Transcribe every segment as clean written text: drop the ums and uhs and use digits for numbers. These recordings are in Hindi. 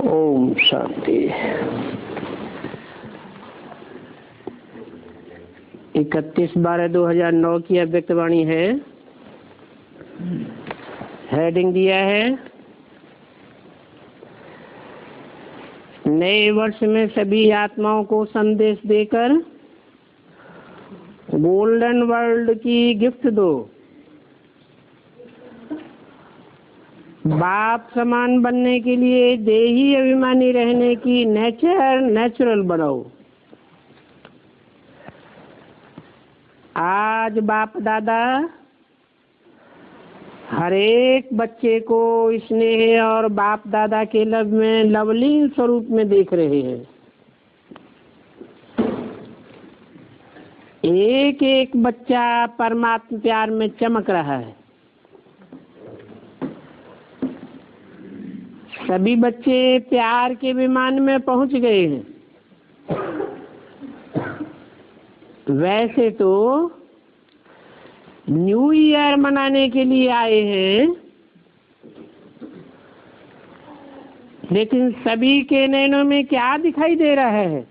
ओम शांति। 31/12/2009 की अव्यक्त वाणी है। हेडिंग दिया है, नए वर्ष में सभी आत्माओं को संदेश देकर गोल्डन वर्ल्ड की गिफ्ट दो। बाप समान बनने के लिए देही अभिमानी रहने की नेचुरल बनाओ। आज बाप दादा हर एक बच्चे को स्नेह और बाप दादा के लब में लवलीन स्वरूप में देख रहे हैं। एक एक बच्चा परमात्मा प्यार में चमक रहा है। सभी बच्चे प्यार के विमान में पहुंच गए हैं। वैसे तो न्यू ईयर मनाने के लिए आए हैं, लेकिन सभी के नैनों में क्या दिखाई दे रहा है?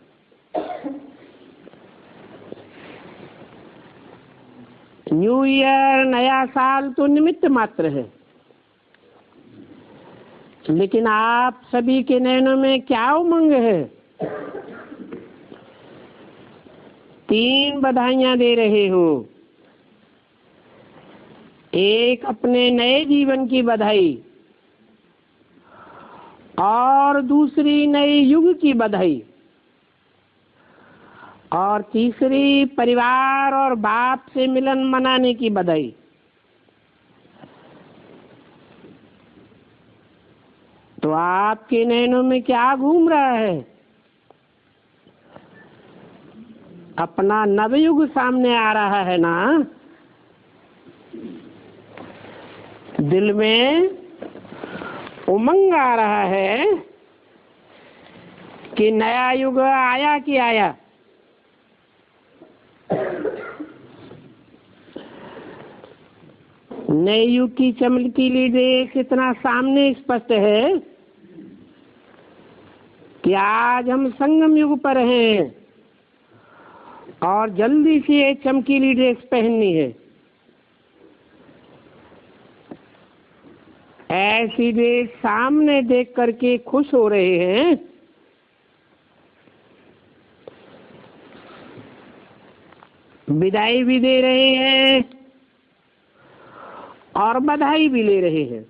न्यू ईयर, नया साल तो निमित्त मात्र है, लेकिन आप सभी के नैनों में क्या उमंग है? 3 बधाइयां दे रहे हो। एक अपने नए जीवन की बधाई और दूसरी नए युग की बधाई और तीसरी परिवार और बाप से मिलन मनाने की बधाई। तो आपके नैनों में क्या घूम रहा है? अपना नवयुग सामने आ रहा है ना? दिल में उमंग आ रहा है कि नया युग आया कि आया। नए युग की चमकीली रेख इतना सामने स्पष्ट है कि आज हम संगम युग पर हैं और जल्दी से ये चमकीली ड्रेस पहननी है। ऐसी ड्रेस सामने देख करके खुश हो रहे हैं। विदाई भी दे रहे हैं और बधाई भी ले रहे हैं।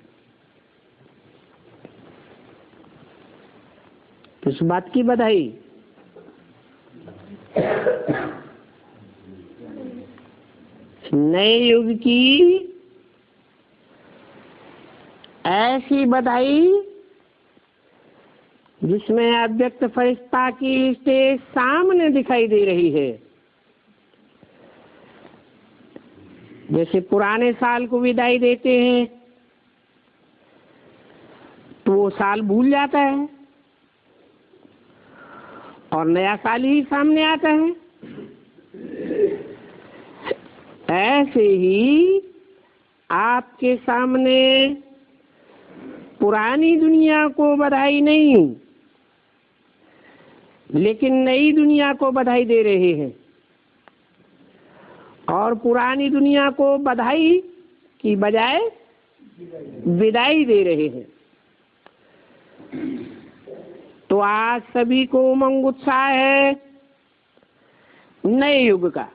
किस बात की बधाई? नए युग की ऐसी बधाई जिसमें अव्यक्त फरिश्ता की स्टेज सामने दिखाई दे रही है। जैसे पुराने साल को विदाई देते हैं तो वो साल भूल जाता है और नया साल ही सामने आता है। ऐसे ही आपके सामने पुरानी दुनिया को बधाई नहीं, लेकिन नई दुनिया को बधाई दे रहे हैं और पुरानी दुनिया को बधाई की बजाय विदाई दे रहे हैं। तो आज सभी को उमंग उत्साह है नए युग का।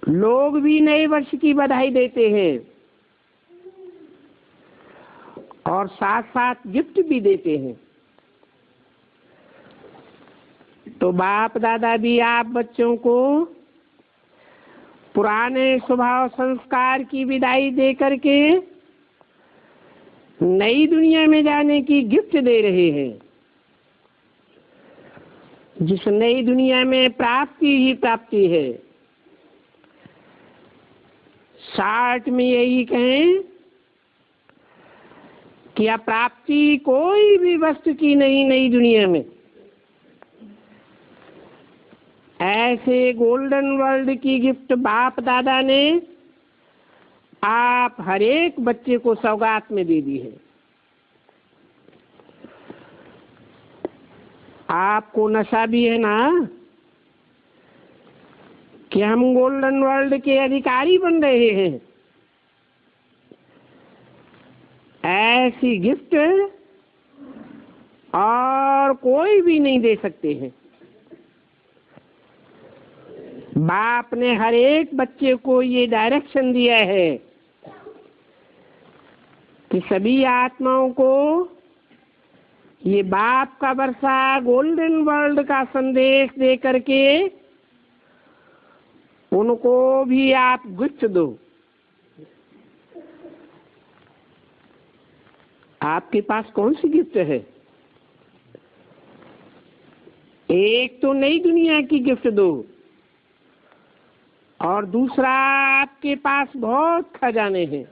लोग भी नए वर्ष की बधाई देते हैं और साथ साथ गिफ्ट भी देते हैं। तो बाप दादा भी आप बच्चों को पुराने स्वभाव संस्कार की विदाई दे करके नई दुनिया में जाने की गिफ्ट दे रहे हैं। जिस नई दुनिया में प्राप्ति ही प्राप्ति है। शार्ट में यही कहें कि अप्राप्ति कोई भी वस्तु की नहीं नई दुनिया में। ऐसे गोल्डन वर्ल्ड की गिफ्ट बाप दादा ने आप हर एक बच्चे को सौगात में दे दी है। आपको नशा भी है ना कि हम गोल्डन वर्ल्ड के अधिकारी बन रहे हैं। ऐसी गिफ्ट और कोई भी नहीं दे सकते हैं। बाप ने हर एक बच्चे को ये डायरेक्शन दिया है कि सभी आत्माओं को ये बाप का वर्षा गोल्डन वर्ल्ड का संदेश दे करके उनको भी आप गिफ्ट दो। आपके पास कौन सी गिफ्ट है? एक तो नई दुनिया की गिफ्ट दो और दूसरा आपके पास बहुत खजाने हैं।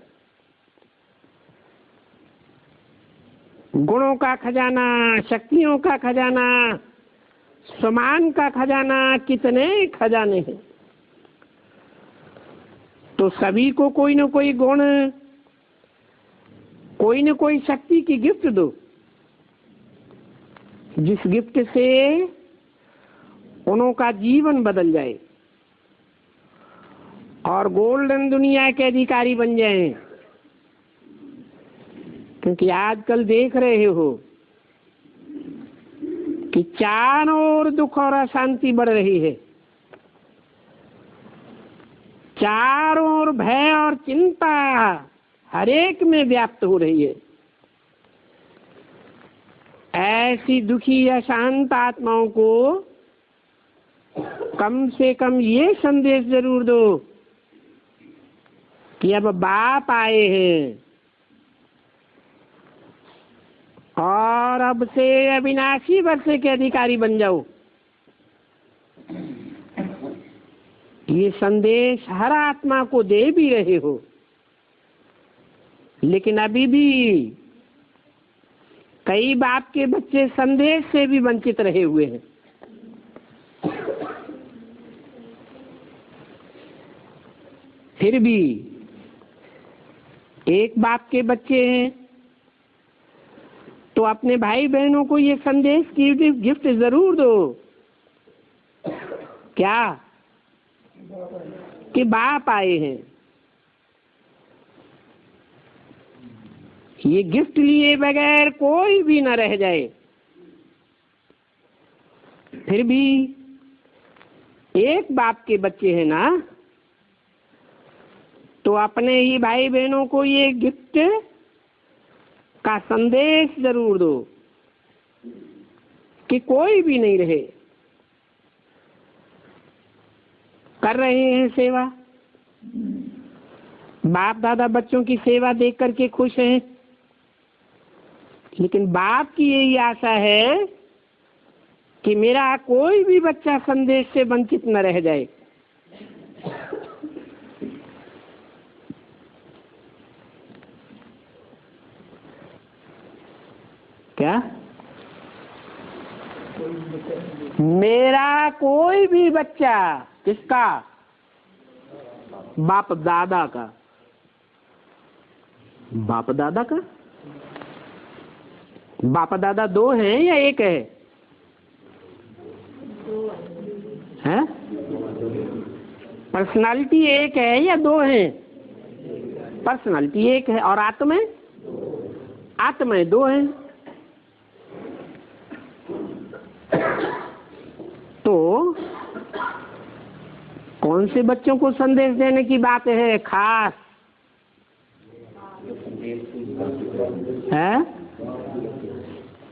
गुणों का खजाना, शक्तियों का खजाना, सम्मान का खजाना, कितने खजाने हैं। तो सभी को कोई न कोई गुण, कोई न कोई शक्ति की गिफ्ट दो, जिस गिफ्ट से उनका जीवन बदल जाए और गोल्डन दुनिया के अधिकारी बन जाएं। क्योंकि आजकल देख रहे हो कि चारों ओर दुख और अशांति बढ़ रही है, चारों ओर भय और चिंता हर एक में व्याप्त हो रही है। ऐसी दुखी अशांत आत्माओं को कम से कम ये संदेश जरूर दो कि अब बाप आए हैं और अब से अविनाशी वर्षे के अधिकारी बन जाओ। ये संदेश हर आत्मा को दे भी रहे हो, लेकिन अभी भी कई बाप के बच्चे संदेश से भी वंचित रहे हुए हैं। फिर भी एक बाप के बच्चे हैं तो अपने भाई बहनों को ये संदेश की गिफ्ट जरूर दो। क्या? कि बाप आए हैं। ये गिफ्ट लिए बगैर कोई भी न रह जाए। फिर भी एक बाप के बच्चे हैं ना, तो अपने ही भाई बहनों को ये गिफ्ट का संदेश जरूर दो कि कोई भी नहीं रहे। कर रहे हैं सेवा, बाप दादा बच्चों की सेवा देख करके खुश हैं, लेकिन बाप की यही आशा है कि मेरा कोई भी बच्चा संदेश से वंचित न रह जाए। क्या? मेरा कोई भी बच्चा, किसका? बाप दादा का। बाप दादा का? बाप दादा दो हैं या एक है? हैं? पर्सनालिटी एक है या दो हैं? पर्सनालिटी एक है और आत्माएं? आत्माएं दो हैं। तो कौन से बच्चों को संदेश देने की बात है खास? है?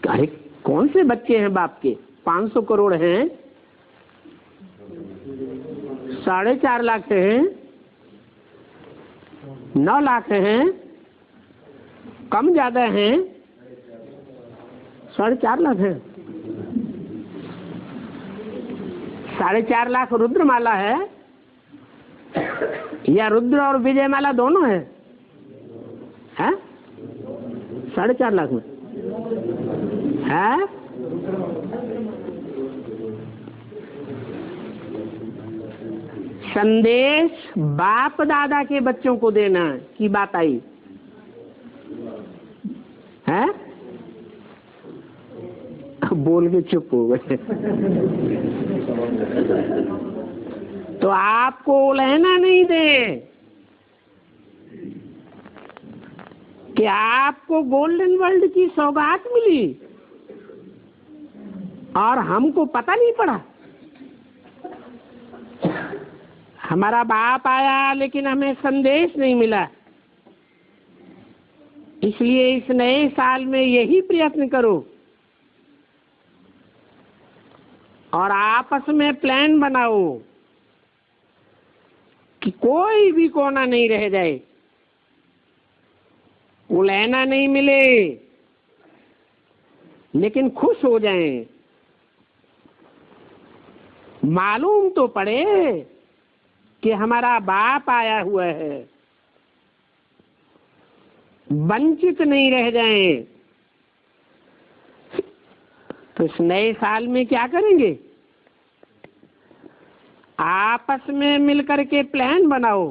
अरे कौन से बच्चे हैं बाप के? 500 करोड़ हैं, 4.5 लाख हैं, 9 लाख हैं, कम ज्यादा हैं? 4.5 लाख हैं। 4.5 लाख रुद्रमाला है या रुद्र और विजयमाला दोनों है? हैं? 4.5 लाख में है? संदेश बाप दादा के बच्चों को देना की बात आई है। बोल के चुप हो गए। तो आपको उलझना नहीं दे कि आपको गोल्डन वर्ल्ड की सौगात मिली और हमको पता नहीं पड़ा। हमारा बाप आया लेकिन हमें संदेश नहीं मिला। इसलिए इस नए साल में यही प्रयत्न करो और आपस में प्लान बनाओ कि कोई भी कोना नहीं रह जाए, उलझना नहीं मिले, लेकिन खुश हो जाएं। मालूम तो पड़े कि हमारा बाप आया हुआ है, वंचित नहीं रह जाएं। तो इस नए साल में क्या करेंगे? आपस में मिलकर के प्लान बनाओ।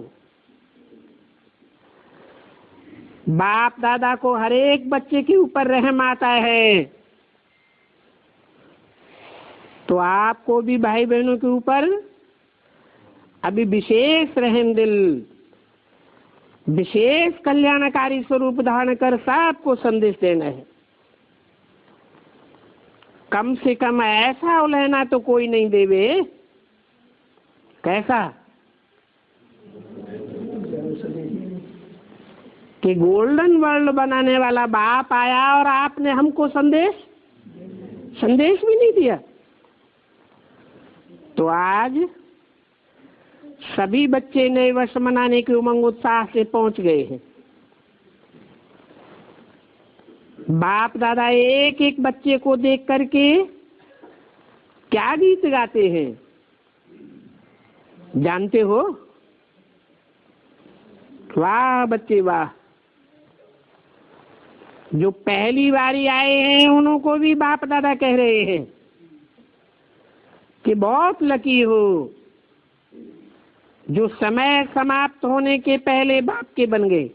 बाप दादा को हर एक बच्चे के ऊपर रहम आता है, तो आपको भी भाई बहनों के ऊपर अभी विशेष रहम दिल, विशेष कल्याणकारी स्वरूप धारण कर सबको संदेश देना है। कम से कम ऐसा उलझना तो कोई नहीं देवे। कैसा कि गोल्डन वर्ल्ड बनाने वाला बाप आया और आपने हमको संदेश भी नहीं दिया। तो आज सभी बच्चे नए वर्ष मनाने के उमंग उत्साह से पहुंच गए हैं। बाप दादा एक एक बच्चे को देख करके क्या गीत गाते हैं जानते हो? वाह बच्चे वाह। जो पहली बारी आए हैं उनको भी बाप दादा कह रहे हैं कि बहुत लकी हो जो समय समाप्त होने के पहले बाप के बन गए।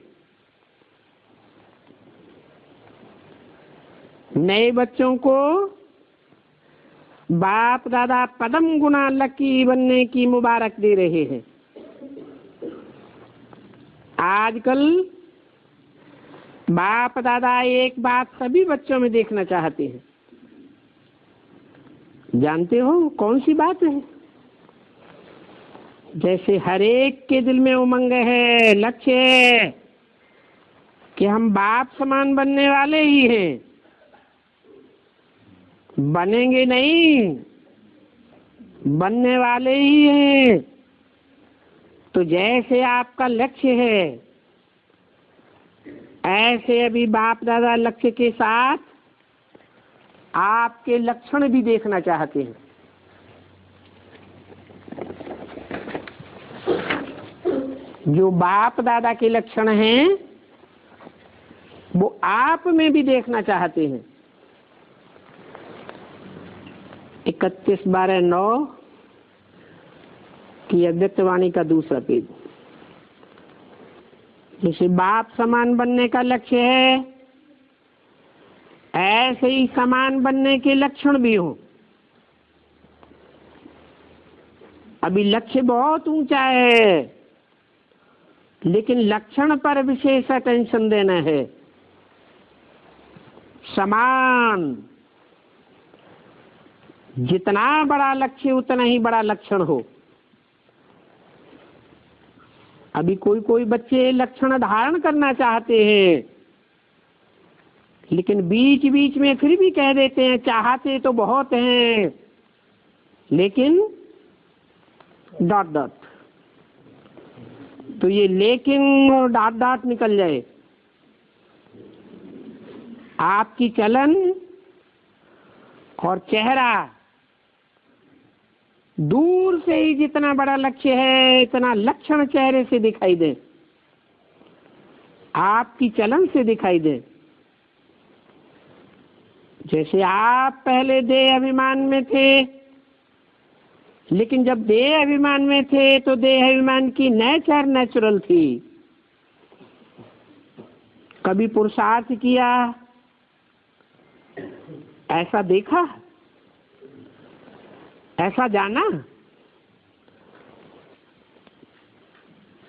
नए बच्चों को बाप दादा पदम गुना लकी बनने की मुबारक दे रहे हैं। आजकल बाप दादा एक बात सभी बच्चों में देखना चाहते हैं। जानते हो कौन सी बात है? जैसे हर एक के दिल में उमंग है, लक्ष्य है कि हम बाप समान बनने वाले ही हैं, बनेंगे नहीं, बनने वाले ही हैं। तो जैसे आपका लक्ष्य है, ऐसे अभी बाप दादा लक्ष्य के साथ आपके लक्षण भी देखना चाहते हैं। जो बाप दादा के लक्षण हैं वो आप में भी देखना चाहते हैं। 31/12/9 की अव्यक्तवाणी का दूसरा पेज। जैसे बाप समान बनने का लक्ष्य है, ऐसे ही समान बनने के लक्षण भी हो। अभी लक्ष्य बहुत ऊंचा है, लेकिन लक्षण पर विशेष अटेंशन देना है। समान, जितना बड़ा लक्ष्य उतना ही बड़ा लक्षण हो। अभी कोई कोई बच्चे लक्षण धारण करना चाहते हैं, लेकिन बीच बीच में फिर भी कह देते हैं चाहते तो बहुत हैं, लेकिन ... तो ये लेकिन और ... निकल जाए। आपकी चलन और चेहरा, दूर से ही जितना बड़ा लक्ष्य है इतना लक्षण चेहरे से दिखाई दे, आपकी चलन से दिखाई दे। जैसे आप पहले देह अभिमान में थे, लेकिन जब देह अभिमान में थे तो देह अभिमान की नेचर नेचुरल थी। कभी पुरुषार्थ किया, ऐसा देखा? ऐसा जाना,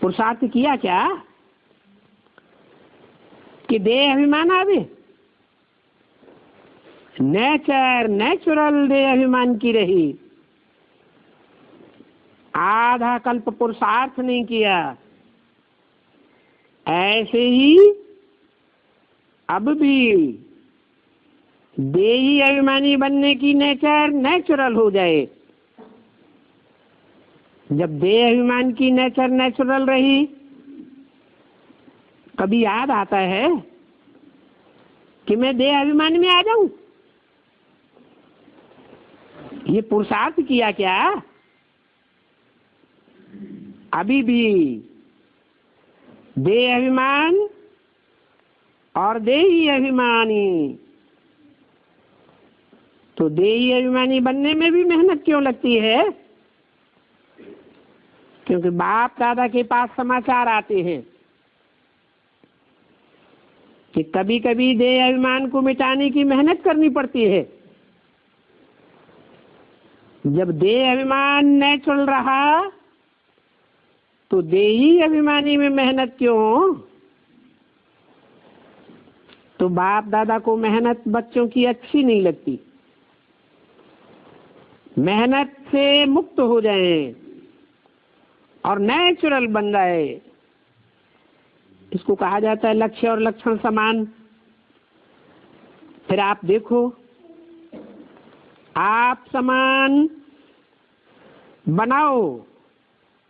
पुरुषार्थ किया क्या कि देह अभिमान आवे? नेचुरल देह अभिमान की रही, आधा कल्प पुरुषार्थ नहीं किया। ऐसे ही अब भी देही अभिमानी बनने की नेचर नेचुरल हो जाए। जब देह अभिमान की नेचर नेचुरल रही, कभी याद आता है कि मैं देह अभिमान में आ जाऊं? ये पुरुषार्थ किया क्या? अभी भी देह अभिमान और देही अभिमानी, तो देही अभिमानी बनने में भी मेहनत क्यों लगती है? क्योंकि बाप दादा के पास समाचार आते हैं कि कभी कभी देह अभिमान को मिटाने की मेहनत करनी पड़ती है। जब देह अभिमान नेचुरल रहा तो देही अभिमानी में मेहनत क्यों? तो बाप दादा को मेहनत बच्चों की अच्छी नहीं लगती। मेहनत से मुक्त हो जाएं और नेचुरल बन जाए, इसको कहा जाता है लक्ष्य और लक्षण समान। फिर आप देखो, आप समान बनाओ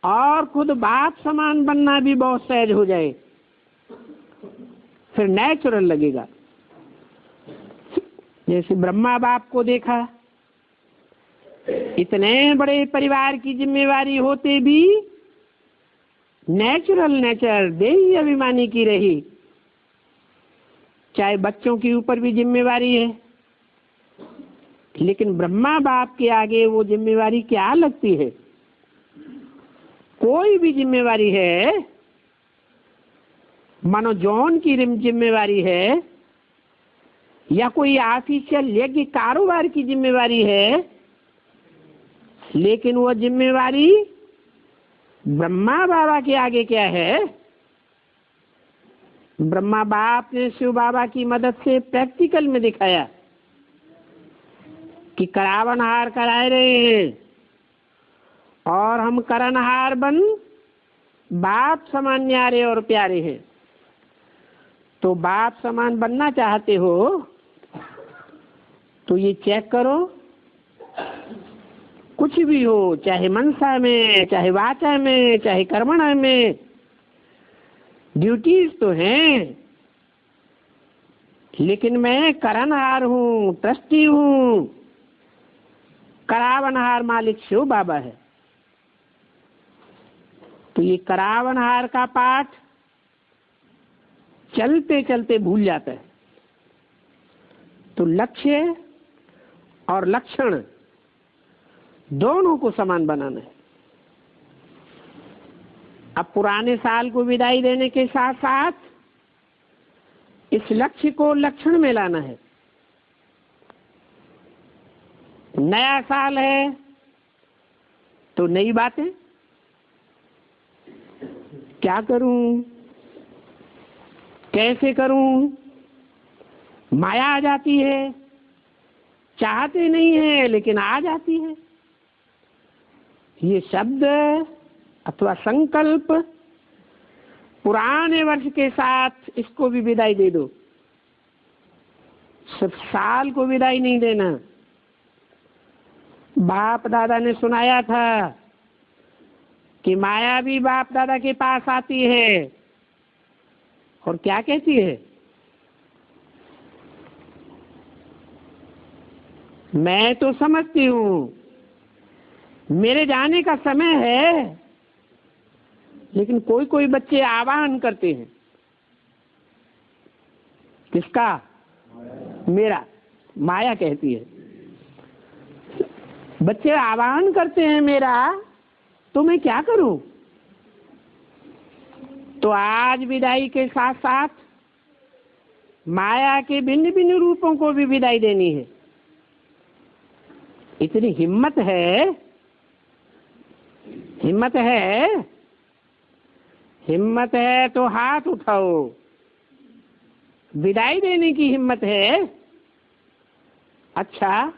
और खुद बाप समान बनना भी बहुत सहज हो जाए, फिर नेचुरल लगेगा। जैसे ब्रह्मा बाप को देखा, इतने बड़े परिवार की जिम्मेवारी होते भी नेचुरल नेचर देही अभिमानी की रही। चाहे बच्चों के ऊपर भी जिम्मेवारी है, लेकिन ब्रह्मा बाप के आगे वो जिम्मेवारी क्या लगती है? कोई भी जिम्मेवारी है, मानो जॉन की जिम्मेवारी है या कोई ऑफिशियल यज्ञ कारोबार की जिम्मेवारी है, लेकिन वो जिम्मेवारी ब्रह्मा बाबा के आगे क्या है? ब्रह्मा बाप ने शिव बाबा की मदद से प्रैक्टिकल में दिखाया कि करावनहार कराए रहे हैं और हम करनहार बन बाप समान न्यारे और प्यारे हैं। तो बाप समान बनना चाहते हो तो ये चेक करो, कुछ भी हो, चाहे मनसा में, चाहे वाचा में, चाहे कर्मणा में, ड्यूटीज तो हैं, लेकिन मैं करनहार हूँ, ट्रस्टी हूँ। करावनहार मालिक शिव बाबा है। तो ये करावनहार का पाठ चलते चलते भूल जाता है। तो लक्ष्य और लक्षण दोनों को समान बनाना है। अब पुराने साल को विदाई देने के साथ साथ इस लक्ष्य को लक्षण में लाना है। नया साल है तो नई बातें, क्या करूं, कैसे करूं, माया आ जाती है। चाहते नहीं है लेकिन आ जाती है। ये शब्द अथवा संकल्प पुराने वर्ष के साथ इसको भी विदाई दे दो। सिर्फ साल को विदाई नहीं देना। बाप दादा ने सुनाया था कि माया भी बाप दादा के पास आती है और क्या कहती है? मैं तो समझती हूँ मेरे जाने का समय है, लेकिन कोई कोई बच्चे आह्वान करते हैं। किसका? मेरा। माया कहती है बच्चे आह्वान करते हैं मेरा, तो मैं क्या करूं? तो आज विदाई के साथ साथ माया के भिन्न भिन्न रूपों को भी विदाई देनी है। इतनी हिम्मत है, हिम्मत है, हिम्मत है तो हाथ उठाओ। विदाई देने की हिम्मत है। अच्छा,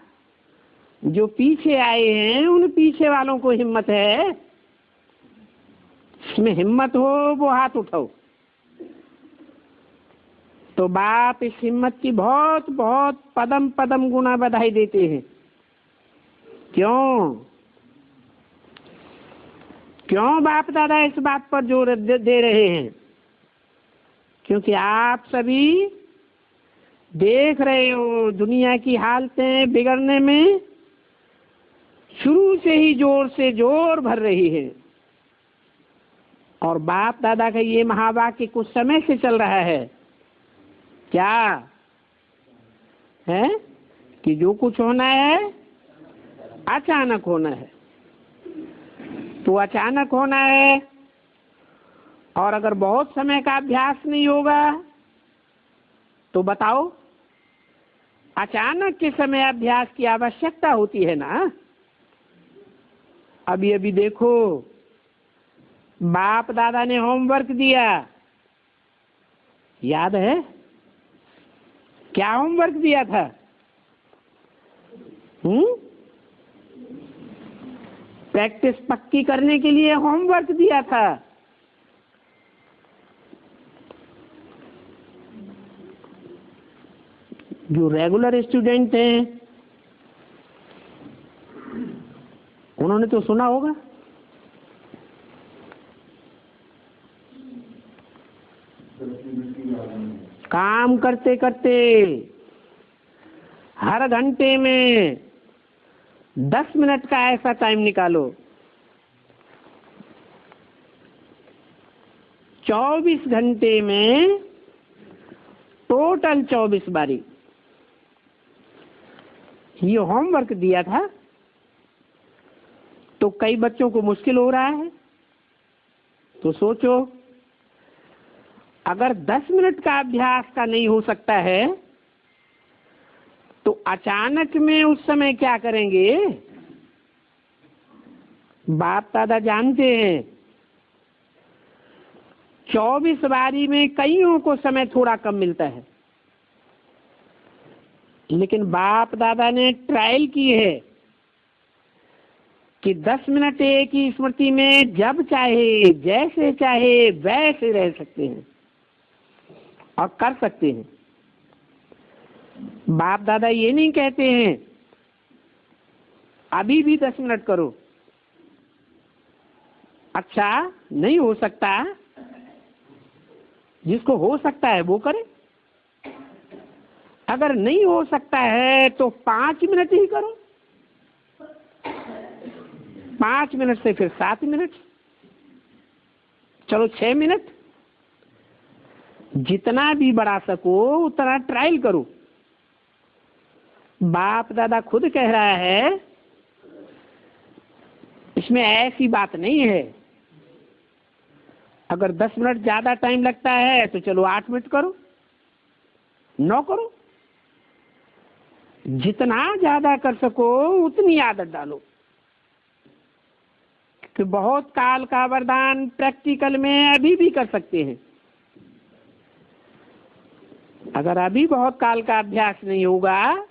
जो पीछे आए हैं उन पीछे वालों को हिम्मत है। इसमें हिम्मत हो वो हाथ उठाओ। तो बाप इस हिम्मत की बहुत बहुत पदम पदम गुना बधाई देते हैं। क्यों क्यों बाप दादा इस बात पर जोर दे रहे हैं? क्योंकि आप सभी देख रहे हो दुनिया की हालतें बिगड़ने में शुरू से ही जोर से जोर भर रही है। और बाप दादा का ये महावाक्य कुछ समय से चल रहा है। क्या है कि जो कुछ होना है अचानक होना है। तो अचानक होना है, और अगर बहुत समय का अभ्यास नहीं होगा तो बताओ, अचानक के समय अभ्यास की आवश्यकता होती है ना। अभी अभी देखो, बाप दादा ने होमवर्क दिया, याद है? क्या होमवर्क दिया था? प्रैक्टिस पक्की करने के लिए होमवर्क दिया था। जो रेगुलर स्टूडेंट हैं उन्होंने तो सुना होगा। काम करते करते हर घंटे में 10 मिनट का ऐसा टाइम निकालो। 24 घंटे में टोटल 24 बारी ये होमवर्क दिया था। तो कई बच्चों को मुश्किल हो रहा है, तो सोचो, अगर 10 मिनट का अभ्यास का नहीं हो सकता है तो अचानक में उस समय क्या करेंगे? बाप दादा जानते हैं 24 बारी में कईयों को समय थोड़ा कम मिलता है, लेकिन बाप दादा ने ट्रायल की है कि 10 मिनट एक ही स्मृति में जब चाहे जैसे चाहे वैसे रह सकते हैं और कर सकते हैं। बाप दादा ये नहीं कहते हैं अभी भी 10 मिनट करो। अच्छा, नहीं हो सकता, जिसको हो सकता है वो करे। अगर नहीं हो सकता है तो 5 मिनट ही करो। 5 मिनट से फिर 7 मिनट, चलो 6 मिनट, जितना भी बढ़ा सको उतना ट्रायल करो। बाप दादा खुद कह रहा है इसमें ऐसी बात नहीं है। अगर 10 मिनट ज्यादा टाइम लगता है तो चलो 8 मिनट करो, 9 करो, जितना ज्यादा कर सको उतनी आदत डालो। कि बहुत काल का वरदान प्रैक्टिकल में अभी भी कर सकते हैं। अगर अभी बहुत काल का अभ्यास नहीं होगा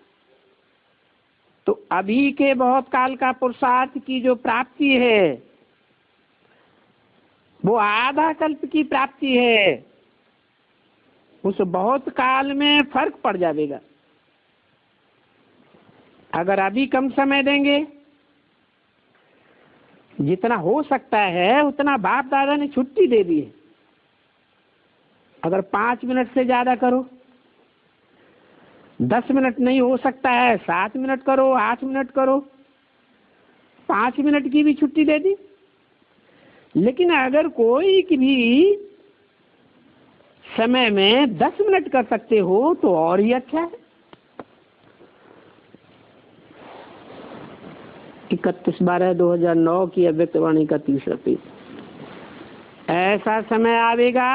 तो अभी के बहुत काल का पुरुषार्थ की जो प्राप्ति है वो आधा कल्प की प्राप्ति है। उस बहुत काल में फर्क पड़ जाएगा। अगर अभी कम समय देंगे, जितना हो सकता है उतना बाप दादा ने छुट्टी दे दी है। अगर 5 मिनट से ज्यादा करो, 10 मिनट नहीं हो सकता है 7 मिनट करो, 8 मिनट करो, 5 मिनट की भी छुट्टी दे दी। लेकिन अगर कोई भी समय में 10 मिनट कर सकते हो तो और ही अच्छा है। 31/12/2009 की अव्यक्तवाणी का 3रा पेज। ऐसा समय आवेगा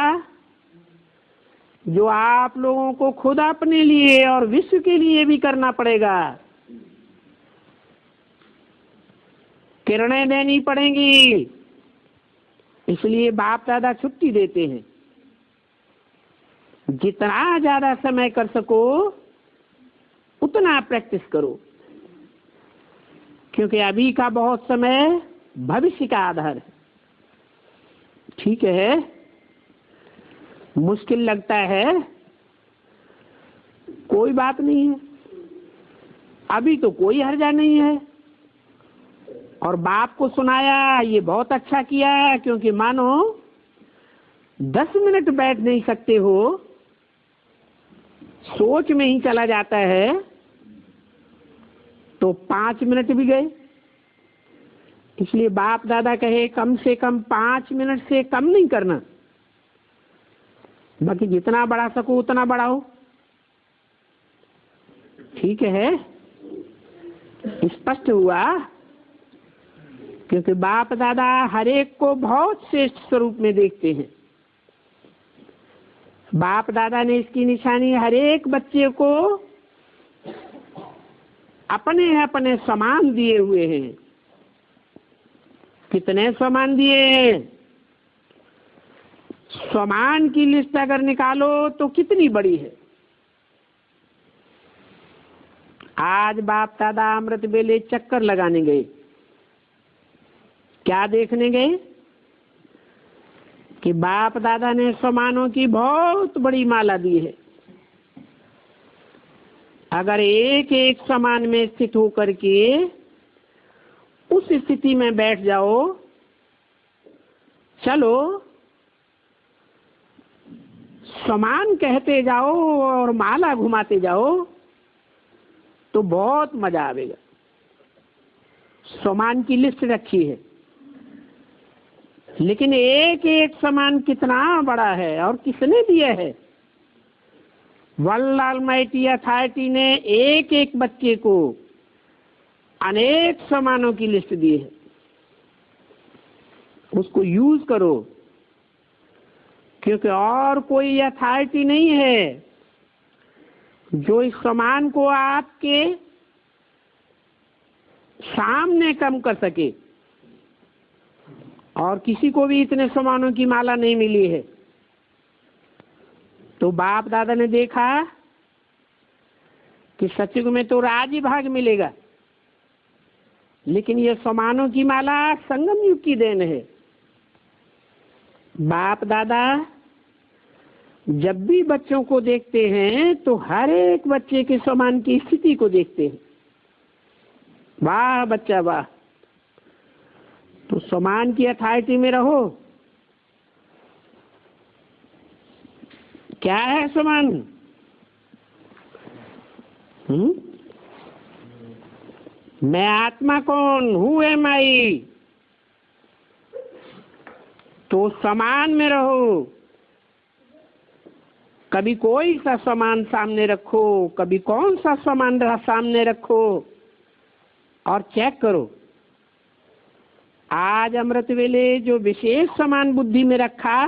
जो आप लोगों को खुद अपने लिए और विश्व के लिए भी करना पड़ेगा। किरणें देनी पड़ेंगी, इसलिए बाप दादा छुट्टी देते हैं। जितना ज्यादा समय कर सको उतना प्रैक्टिस करो, क्योंकि अभी का बहुत समय भविष्य का आधार है। ठीक है, मुश्किल लगता है, कोई बात नहीं है, अभी तो कोई हर्जा नहीं है। और बाप को सुनाया, ये बहुत अच्छा किया, क्योंकि मानो 10 मिनट बैठ नहीं सकते हो, सोच में ही चला जाता है, तो 5 मिनट भी गए। इसलिए बाप दादा कहे कम से कम 5 मिनट से कम नहीं करना, बाकी जितना बढ़ा सको उतना बढ़ाओ। ठीक है, स्पष्ट हुआ? क्योंकि बाप दादा हर एक को बहुत श्रेष्ठ स्वरूप में देखते हैं। बाप दादा ने इसकी निशानी हर एक बच्चे को अपने अपने समान दिए हुए हैं। कितने समान दिए हैं? समान की लिस्ट अगर निकालो तो कितनी बड़ी है। आज बाप दादा अमृत बेले चक्कर लगाने गए, क्या देखने गए? कि बाप दादा ने समानों की बहुत बड़ी माला दी है। अगर एक एक समान में स्थित होकर के उस स्थिति में बैठ जाओ, चलो समान कहते जाओ और माला घुमाते जाओ, तो बहुत मजा आएगा। समान की लिस्ट रखी है, लेकिन एक एक समान कितना बड़ा है और किसने दिया है? वर्ल्ड ऑलमाइटी अथॉरिटी ने एक एक बच्चे को अनेक समानों की लिस्ट दी है। उसको यूज करो, क्योंकि और कोई अथॉरिटी नहीं है जो इस समान को आपके सामने कम कर सके। और किसी को भी इतने समानों की माला नहीं मिली है। तो बाप दादा ने देखा कि सतयुग में तो राज ही भाग मिलेगा, लेकिन ये समानों की माला संगम युग की देन है। बाप दादा जब भी बच्चों को देखते हैं तो हर एक बच्चे के समान की स्थिति को देखते हैं। वाह बच्चा वाह, तो समान की अथॉरिटी में रहो। क्या है समान? मैं आत्मा कौन हूँ? एम आई। तो समान में रहो। कभी कोई सा समान सामने रखो, कभी कौन सा समान सामने रखो और चेक करो। आज अमृत वेले जो विशेष समान बुद्धि में रखा,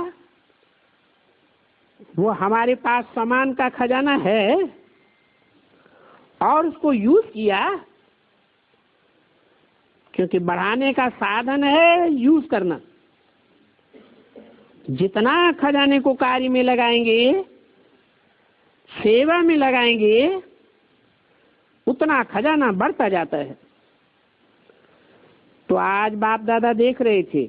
वो हमारे पास समान का खजाना है और उसको यूज किया, क्योंकि बढ़ाने का साधन है यूज करना। जितना खजाने को कार्य में लगाएंगे, सेवा में लगाएंगे, उतना खजाना बढ़ता जाता है। तो आज बाप दादा देख रहे थे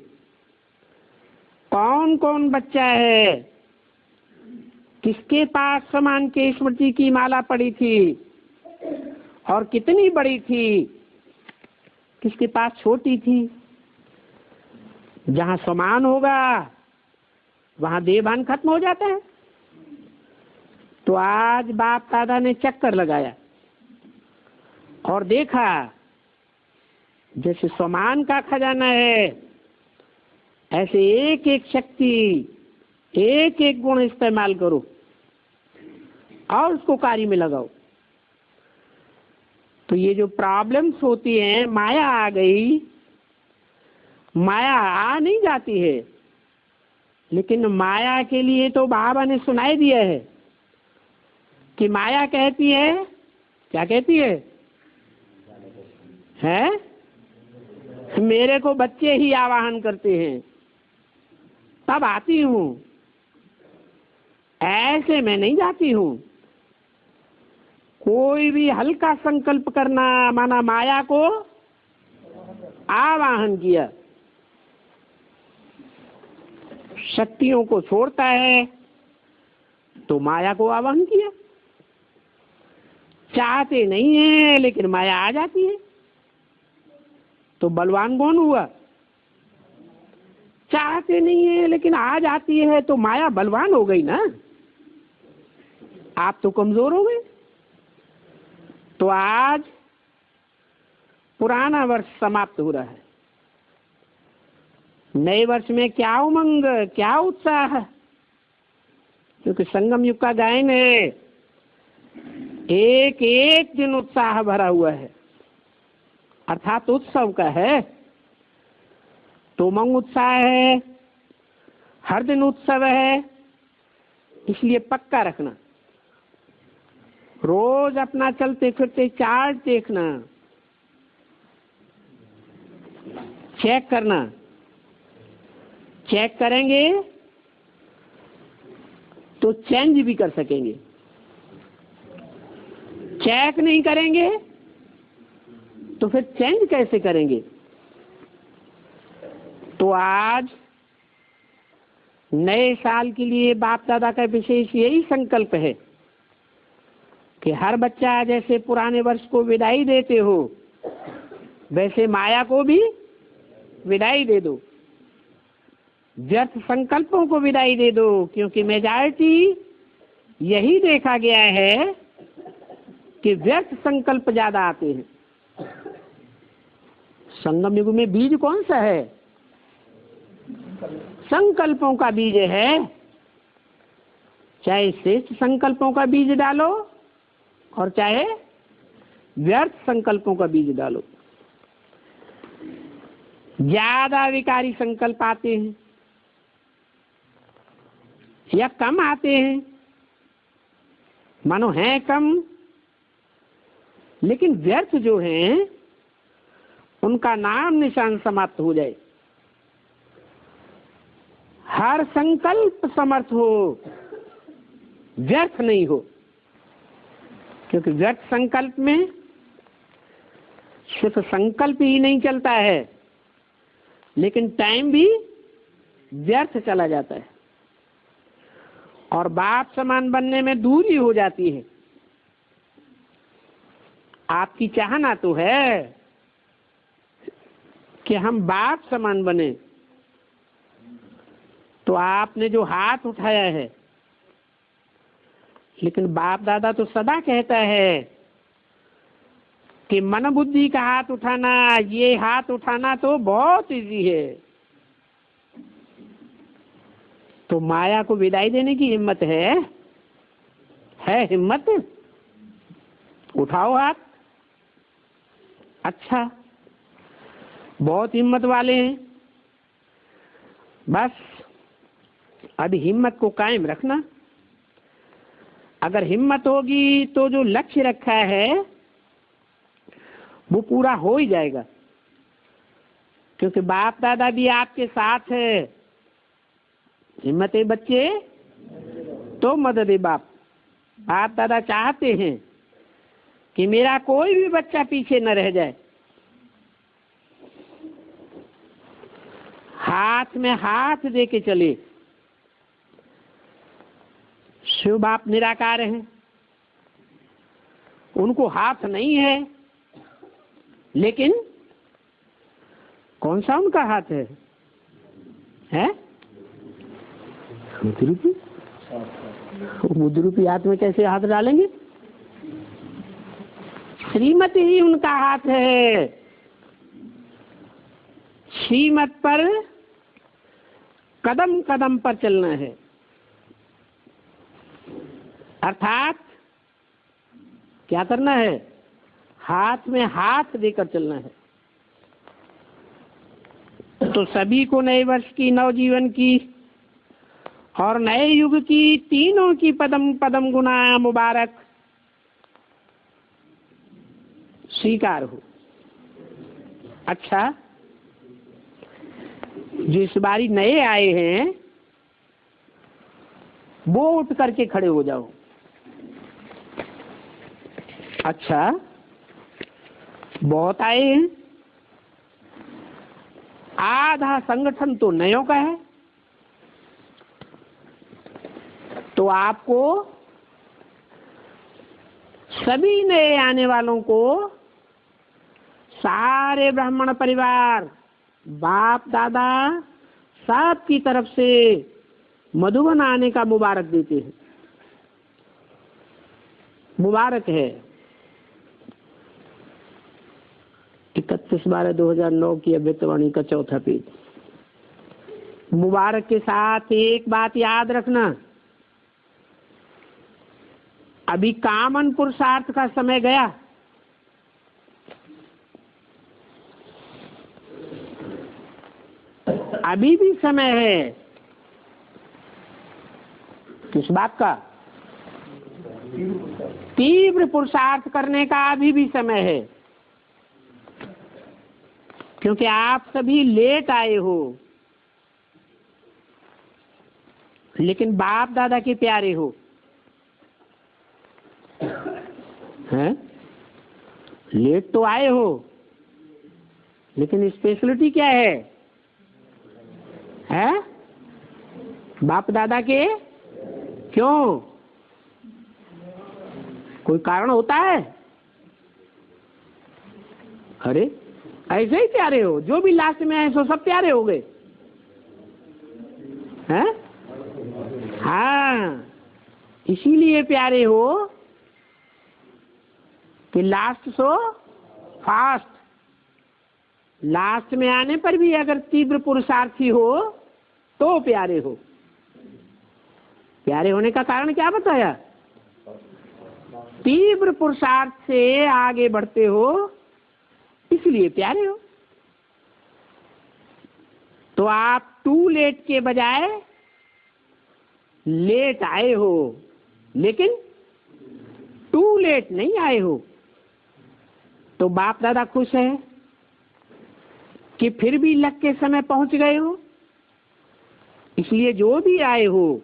कौन कौन बच्चा है, किसके पास समान के स्मृति की माला पड़ी थी और कितनी बड़ी थी, किसके पास छोटी थी। जहां समान होगा वहां देहभान खत्म हो जाता है। तो आज बाप दादा ने चक्कर लगाया और देखा जैसे समान का खजाना है, ऐसे एक एक शक्ति, एक एक गुण इस्तेमाल करो और उसको कार्य में लगाओ। तो ये जो प्रॉब्लम्स होती हैं, माया आ गई, माया आ नहीं जाती है, लेकिन माया के लिए तो बाबा ने सुनाई दिया है कि माया कहती है, क्या कहती है? मेरे को बच्चे ही आवाहन करते हैं तब आती हूँ, ऐसे मैं नहीं जाती हूँ। कोई भी हल्का संकल्प करना माना माया को आवाहन किया, शक्तियों को छोड़ता है तो माया को आवाहन किया। चाहते नहीं है लेकिन माया आ जाती है तो बलवान कौन हुआ? चाहते नहीं है लेकिन आ जाती है तो माया बलवान हो गई ना, आप तो कमजोर हो गए। तो आज पुराना वर्ष समाप्त हो रहा है, नए वर्ष में क्या उमंग, क्या उत्साह, क्योंकि संगम युग का गायन है, एक एक दिन उत्साह भरा हुआ है, अर्थात उत्सव का है। तो उमंग उत्साह है, हर दिन उत्सव है, इसलिए पक्का रखना। रोज अपना चलते फिरते चार्ट देखना, चेक करना। चेक करेंगे तो चेंज भी कर सकेंगे, चेक नहीं करेंगे तो फिर चेंज कैसे करेंगे? तो आज नए साल के लिए बाप दादा का विशेष यही संकल्प है कि हर बच्चा जैसे पुराने वर्ष को विदाई देते हो, वैसे माया को भी विदाई दे दो, व्यर्थ संकल्पों को विदाई दे दो। क्योंकि मेजॉरिटी यही देखा गया है कि व्यर्थ संकल्प ज्यादा आते हैं। संगम युग में बीज कौन सा है? संकल्पों का बीज है। चाहे श्रेष्ठ संकल्पों का बीज डालो और चाहे व्यर्थ संकल्पों का बीज डालो। ज्यादा विकारी संकल्प आते हैं या कम आते हैं, मानो हैं कम, लेकिन व्यर्थ जो हैं उनका नाम निशान समाप्त हो जाए। हर संकल्प समर्थ हो, व्यर्थ नहीं हो। क्योंकि व्यर्थ संकल्प में सिर्फ संकल्प ही नहीं चलता है, लेकिन टाइम भी व्यर्थ चला जाता है और बाप समान बनने में दूरी हो जाती है। आपकी चाहना तो है कि हम बाप समान बने, तो आपने जो हाथ उठाया है, लेकिन बाप दादा तो सदा कहता है कि मन बुद्धि का हाथ उठाना, ये हाथ उठाना तो बहुत इजी है। तो माया को विदाई देने की हिम्मत है हिम्मत? उठाओ हाथ। अच्छा, बहुत हिम्मत वाले हैं। बस अभी हिम्मत को कायम रखना। अगर हिम्मत होगी तो जो लक्ष्य रखा है वो पूरा हो ही जाएगा। क्योंकि बाप दादा भी आपके साथ है। हिम्मत है बच्चे तो मदद है बाप। बाप दादा चाहते हैं कि मेरा कोई भी बच्चा पीछे न रह जाए। हाथ में हाथ दे के चले। शिव बाप निराकार हैं, उनको हाथ नहीं है, लेकिन कौन सा उनका हाथ है? बुद्धरूपी हाथ में कैसे हाथ डालेंगे? श्रीमत ही उनका हाथ है। श्रीमत पर कदम कदम पर चलना है, अर्थात क्या करना है? हाथ में हाथ देकर चलना है। तो सभी को नए वर्ष की, नवजीवन की और नए युग की, तीनों की पदम पदम गुना मुबारक स्वीकार हो। अच्छा, जो इस बारी नए आए हैं वो उठ करके खड़े हो जाओ। अच्छा, बहुत आए हैं, आधा संगठन तो नयों का है, तो आपको सभी नए आने वालों को सारे ब्राह्मण परिवार, बाप दादा सब की तरफ से मधुबन आने का मुबारक देते हैं। मुबारक है। 31/12/2009 की अभ्युत्वाणी का 4था पेज। मुबारक के साथ एक बात याद रखना, अभी कामन पुरुषार्थ का समय गया। अभी भी समय है। किस बात का? तीव्र पुरुषार्थ करने का अभी भी समय है, क्योंकि आप सभी लेट आए हो, लेकिन बाप दादा के प्यारे हो। हैं? लेट तो आए हो, लेकिन स्पेशलिटी क्या है? हैं? बाप दादा के क्यों? कोई कारण होता है? अरे ऐसे ही प्यारे हो, जो भी लास्ट में आए सो सब प्यारे हो गए हैं? हाँ, इसीलिए प्यारे हो कि लास्ट सो फास्ट। लास्ट में आने पर भी अगर तीव्र पुरुषार्थी हो तो प्यारे हो। प्यारे होने का कारण क्या बताया? तीव्र पुरुषार्थ से आगे बढ़ते हो, इसलिए प्यारे हो। तो आप टू लेट के बजाय लेट आए हो, लेकिन टू लेट नहीं आए हो। तो बाप दादा खुश है कि फिर भी लग के समय पहुंच गए हो। इसलिए जो भी आए हो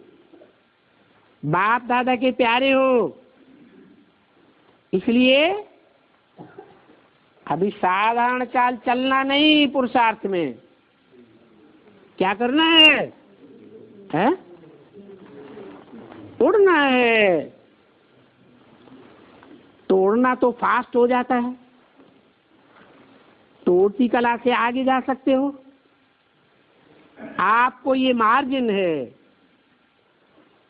बाप दादा के प्यारे हो। इसलिए अभी साधारण चाल चलना नहीं, पुरुषार्थ में क्या करना है? हैं? उड़ना है। तो उड़ना तो फास्ट हो जाता है, तो उड़ती कला से आगे जा सकते हो। आपको ये मार्जिन है,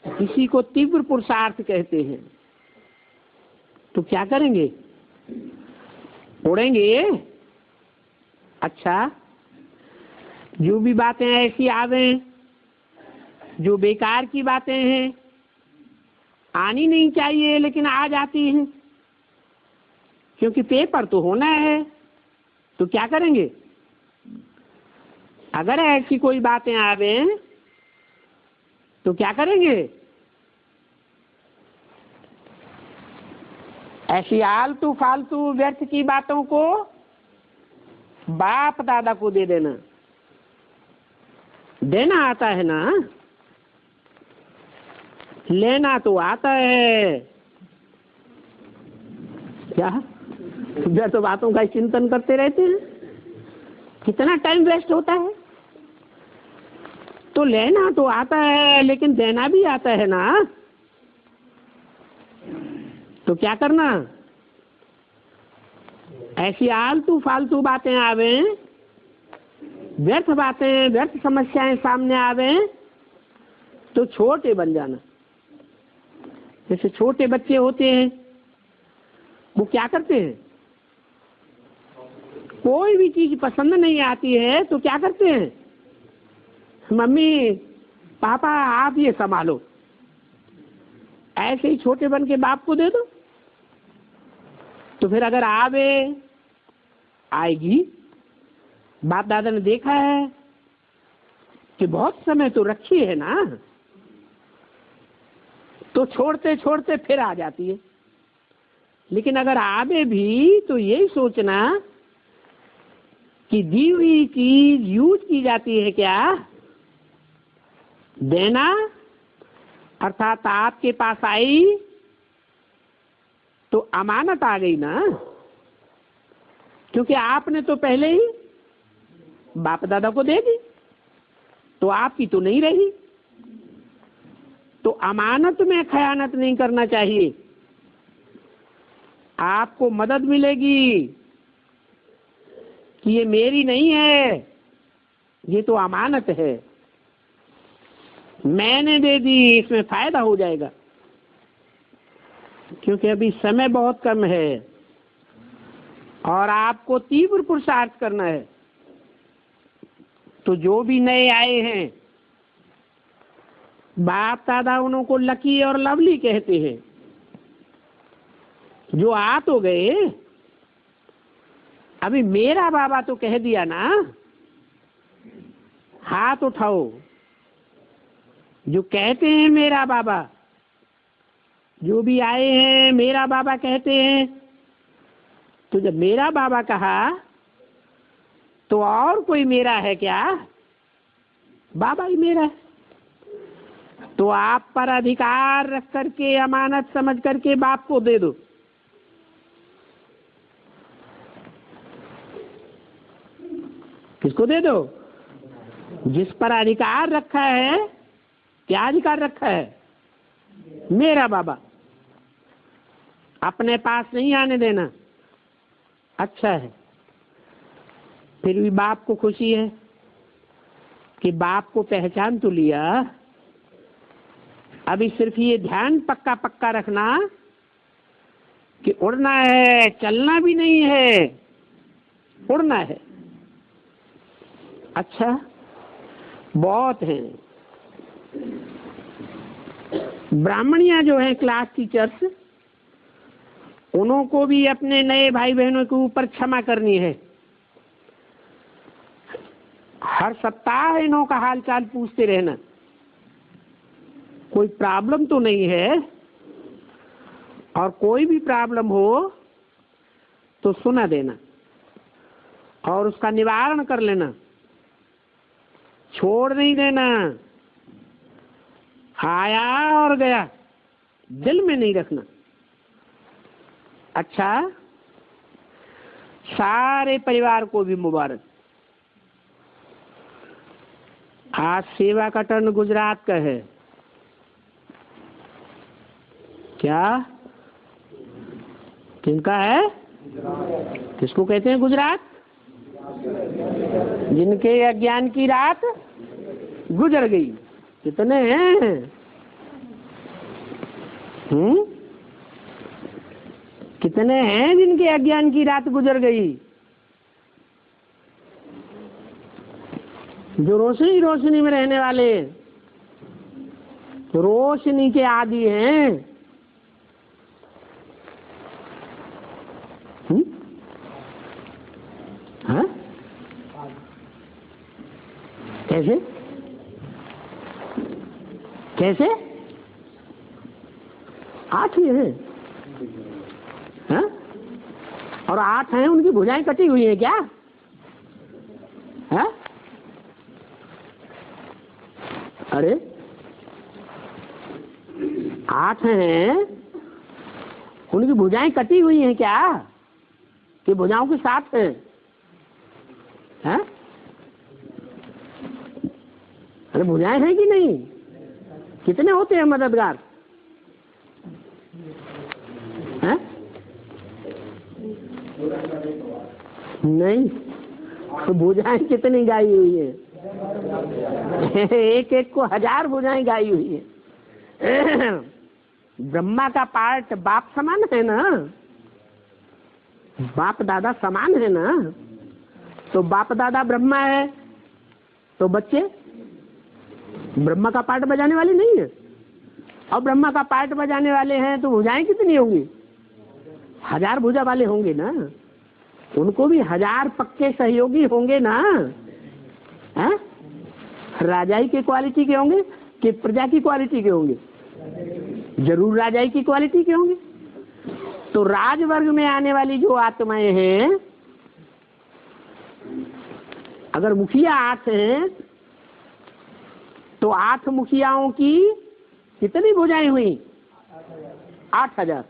इसी को तीव्र पुरुषार्थ कहते हैं। तो क्या करेंगे? उड़ेंगे। अच्छा, जो भी बातें ऐसी आवे जो बेकार की बातें हैं, आनी नहीं चाहिए लेकिन आ जाती हैं, क्योंकि पेपर तो होना है। तो क्या करेंगे? अगर ऐसी कोई बातें आवे तो क्या करेंगे? ऐसी आलतू फालतू व्यर्थ की बातों को बाप दादा को दे देना। देना आता है ना, लेना तो आता है। क्या व्यर्थ बातों का चिंतन करते रहते हैं? कितना टाइम वेस्ट होता है। तो लेना तो आता है, लेकिन देना भी आता है ना। तो क्या करना? ऐसी आलतू फालतू बातें आवे, व्यर्थ बातें, व्यर्थ समस्याएं सामने आवे, तो छोटे बन जाना। जैसे छोटे बच्चे होते हैं, वो क्या करते हैं? कोई भी चीज पसंद नहीं आती है तो क्या करते हैं? मम्मी पापा आप ये संभालो। ऐसे ही छोटे बन के बाप को दे दो, तो फिर अगर आएगी। बाप दादा ने देखा है कि बहुत समय तो रखी है ना, तो छोड़ते छोड़ते फिर आ जाती है। लेकिन अगर आवे भी तो यही सोचना कि दी हुई चीज यूज की जाती है क्या? देना अर्थात आपके पास आई तो अमानत आ गई ना, क्योंकि आपने तो पहले ही बाप दादा को दे दी, तो आपकी तो नहीं रही। तो अमानत में खयानत नहीं करना चाहिए। आपको मदद मिलेगी कि ये मेरी नहीं है, ये तो अमानत है, मैंने दे दी, इसमें फायदा हो जाएगा। क्योंकि अभी समय बहुत कम है और आपको तीव्र पुरुषार्थ करना है। तो जो भी नए आए हैं, बाप दादा उनको लकी और लवली कहते हैं। जो आ तो गए, अभी मेरा बाबा तो कह दिया ना, हाथ उठाओ। जो कहते हैं मेरा बाबा, जो भी आए हैं मेरा बाबा कहते हैं, तो जब मेरा बाबा कहा तो और कोई मेरा है क्या? बाबा ही मेरा है। तो आप पर अधिकार रख करके, अमानत समझ करके बाप को दे दो। किसको दे दो? जिस पर अधिकार रखा है। क्या अधिकार रखा है? मेरा बाबा। अपने पास नहीं आने देना। अच्छा है, फिर भी बाप को खुशी है कि बाप को पहचान तो लिया। अभी सिर्फ ये ध्यान पक्का पक्का रखना कि उड़ना है, चलना भी नहीं है, उड़ना है। अच्छा, बहुत हैं ब्राह्मणियां जो है क्लास टीचर्स, उनको भी अपने नए भाई बहनों के ऊपर क्षमा करनी है। हर सप्ताह इन्हों का हाल चाल पूछते रहना। कोई प्रॉब्लम तो नहीं है, और कोई भी प्रॉब्लम हो तो सुना देना और उसका निवारण कर लेना, छोड़ नहीं देना। आया और गया, दिल में नहीं रखना। अच्छा, सारे परिवार को भी मुबारक। आज सेवा का टर्न गुजरात का है। क्या? किनका है? किसको कहते हैं गुजरात? जिनके अज्ञान की रात गुजर गई। कितने हैं? कितने हैं जिनके अज्ञान की रात गुजर गई? जो रोशनी रोशनी में रहने वाले, रोशनी के आदि हैं। हाँ? कैसे? कैसे? 8 ही हैं? हाँ? और 8 हैं, उनकी भुजाएं कटी हुई हैं क्या? हाँ? अरे 8 हैं, उनकी भुजाएं कटी हुई हैं क्या? कि भुजाओं के साथ हैं? हाँ? अरे भुजाएं हैं कि नहीं? कितने होते हैं मददगार? हैं? नहीं, तो भुजाएं कितनी गाई हुई है? एक एक को 1000 भुजाएं गाई हुई है। ब्रह्मा का पार्ट बाप समान है ना, बाप दादा समान है ना। तो बाप दादा ब्रह्मा है, तो बच्चे ब्रह्मा का पार्ट बजाने वाले नहीं है। और ब्रह्मा का पार्ट बजाने वाले हैं तो भुजाएं कितनी होंगी? 1000 भुजा वाले होंगे ना। उनको भी 1000 पक्के सहयोगी होंगे ना। है? राजाई की क्वालिटी के होंगे कि प्रजा की क्वालिटी के होंगे? जरूर राजाई की क्वालिटी के होंगे। तो राजवर्ग में आने वाली जो आत्माएं हैं, अगर मुखिया 8 हैं तो 8 मुखियाओं की कितनी भुजाएं हुई? 8000।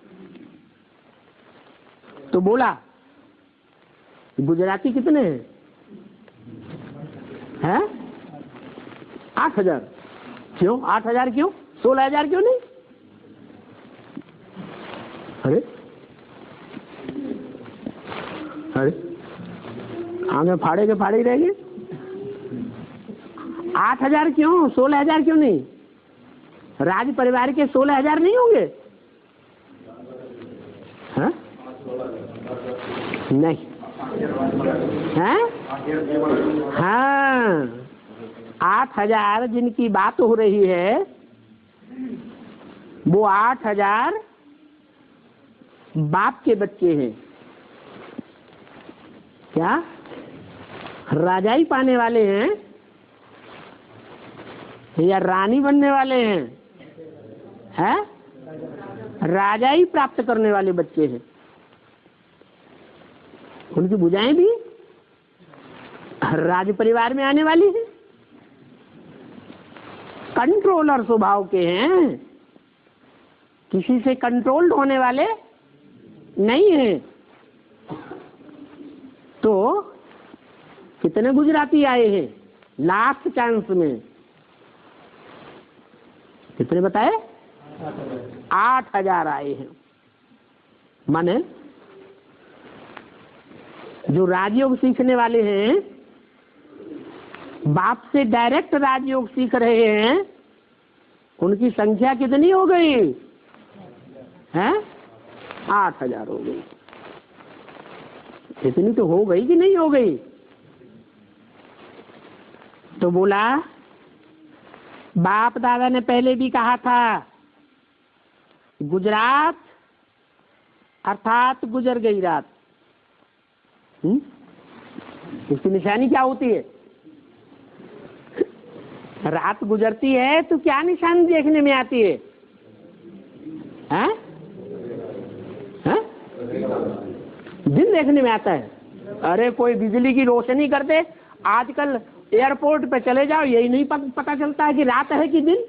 तो बोला गुजराती कितने हैं? 8000। क्यों 8000? क्यों 16000 क्यों नहीं? अरे अरे आगे फाड़े के फाड़े ही रहेंगे। 8000 क्यों? 16000 क्यों नहीं? राज परिवार के 16000 नहीं होंगे? हाँ? नहीं है? हाँ, 8000 जिनकी बात हो रही है वो 8000 बाप के बच्चे हैं। क्या राजाई पाने वाले हैं या रानी बनने वाले हैं? हैं? राजाई प्राप्त करने वाले बच्चे हैं। उनकी भुजाएं भी राज परिवार में आने वाली है। कंट्रोलर स्वभाव के हैं, किसी से कंट्रोल्ड होने वाले नहीं है। तो कितने गुजराती आए हैं लास्ट चांस में? कितने बताए? 8000 आए हैं। माने जो राजयोग सीखने वाले हैं, बाप से डायरेक्ट राजयोग सीख रहे हैं, उनकी संख्या कितनी हो गई है? 8000 हो गई। इतनी तो हो गई कि नहीं हो गई? तो बोला बाप दादा ने पहले भी कहा था गुजरात अर्थात गुजर गई रात। इसकी निशानी क्या होती है? रात गुजरती है तो क्या निशानी देखने में आती है? हैं? हैं? दिन देखने में आता है। अरे कोई बिजली की रोशनी कर दे, आजकल एयरपोर्ट पे चले जाओ, यही नहीं पता चलता है कि रात है कि दिन।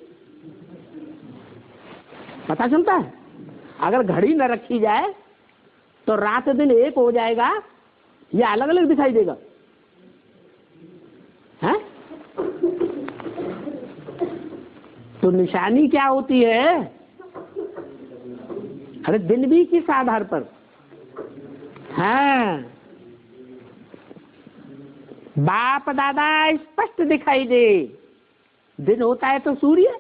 पता चलता है? अगर घड़ी न रखी जाए तो रात दिन एक हो जाएगा या अलग अलग दिखाई देगा? हैं? तो निशानी क्या होती है? अरे दिन भी किस आधार पर? हाँ, बाप दादा स्पष्ट दिखाई दे। दिन होता है तो सूर्य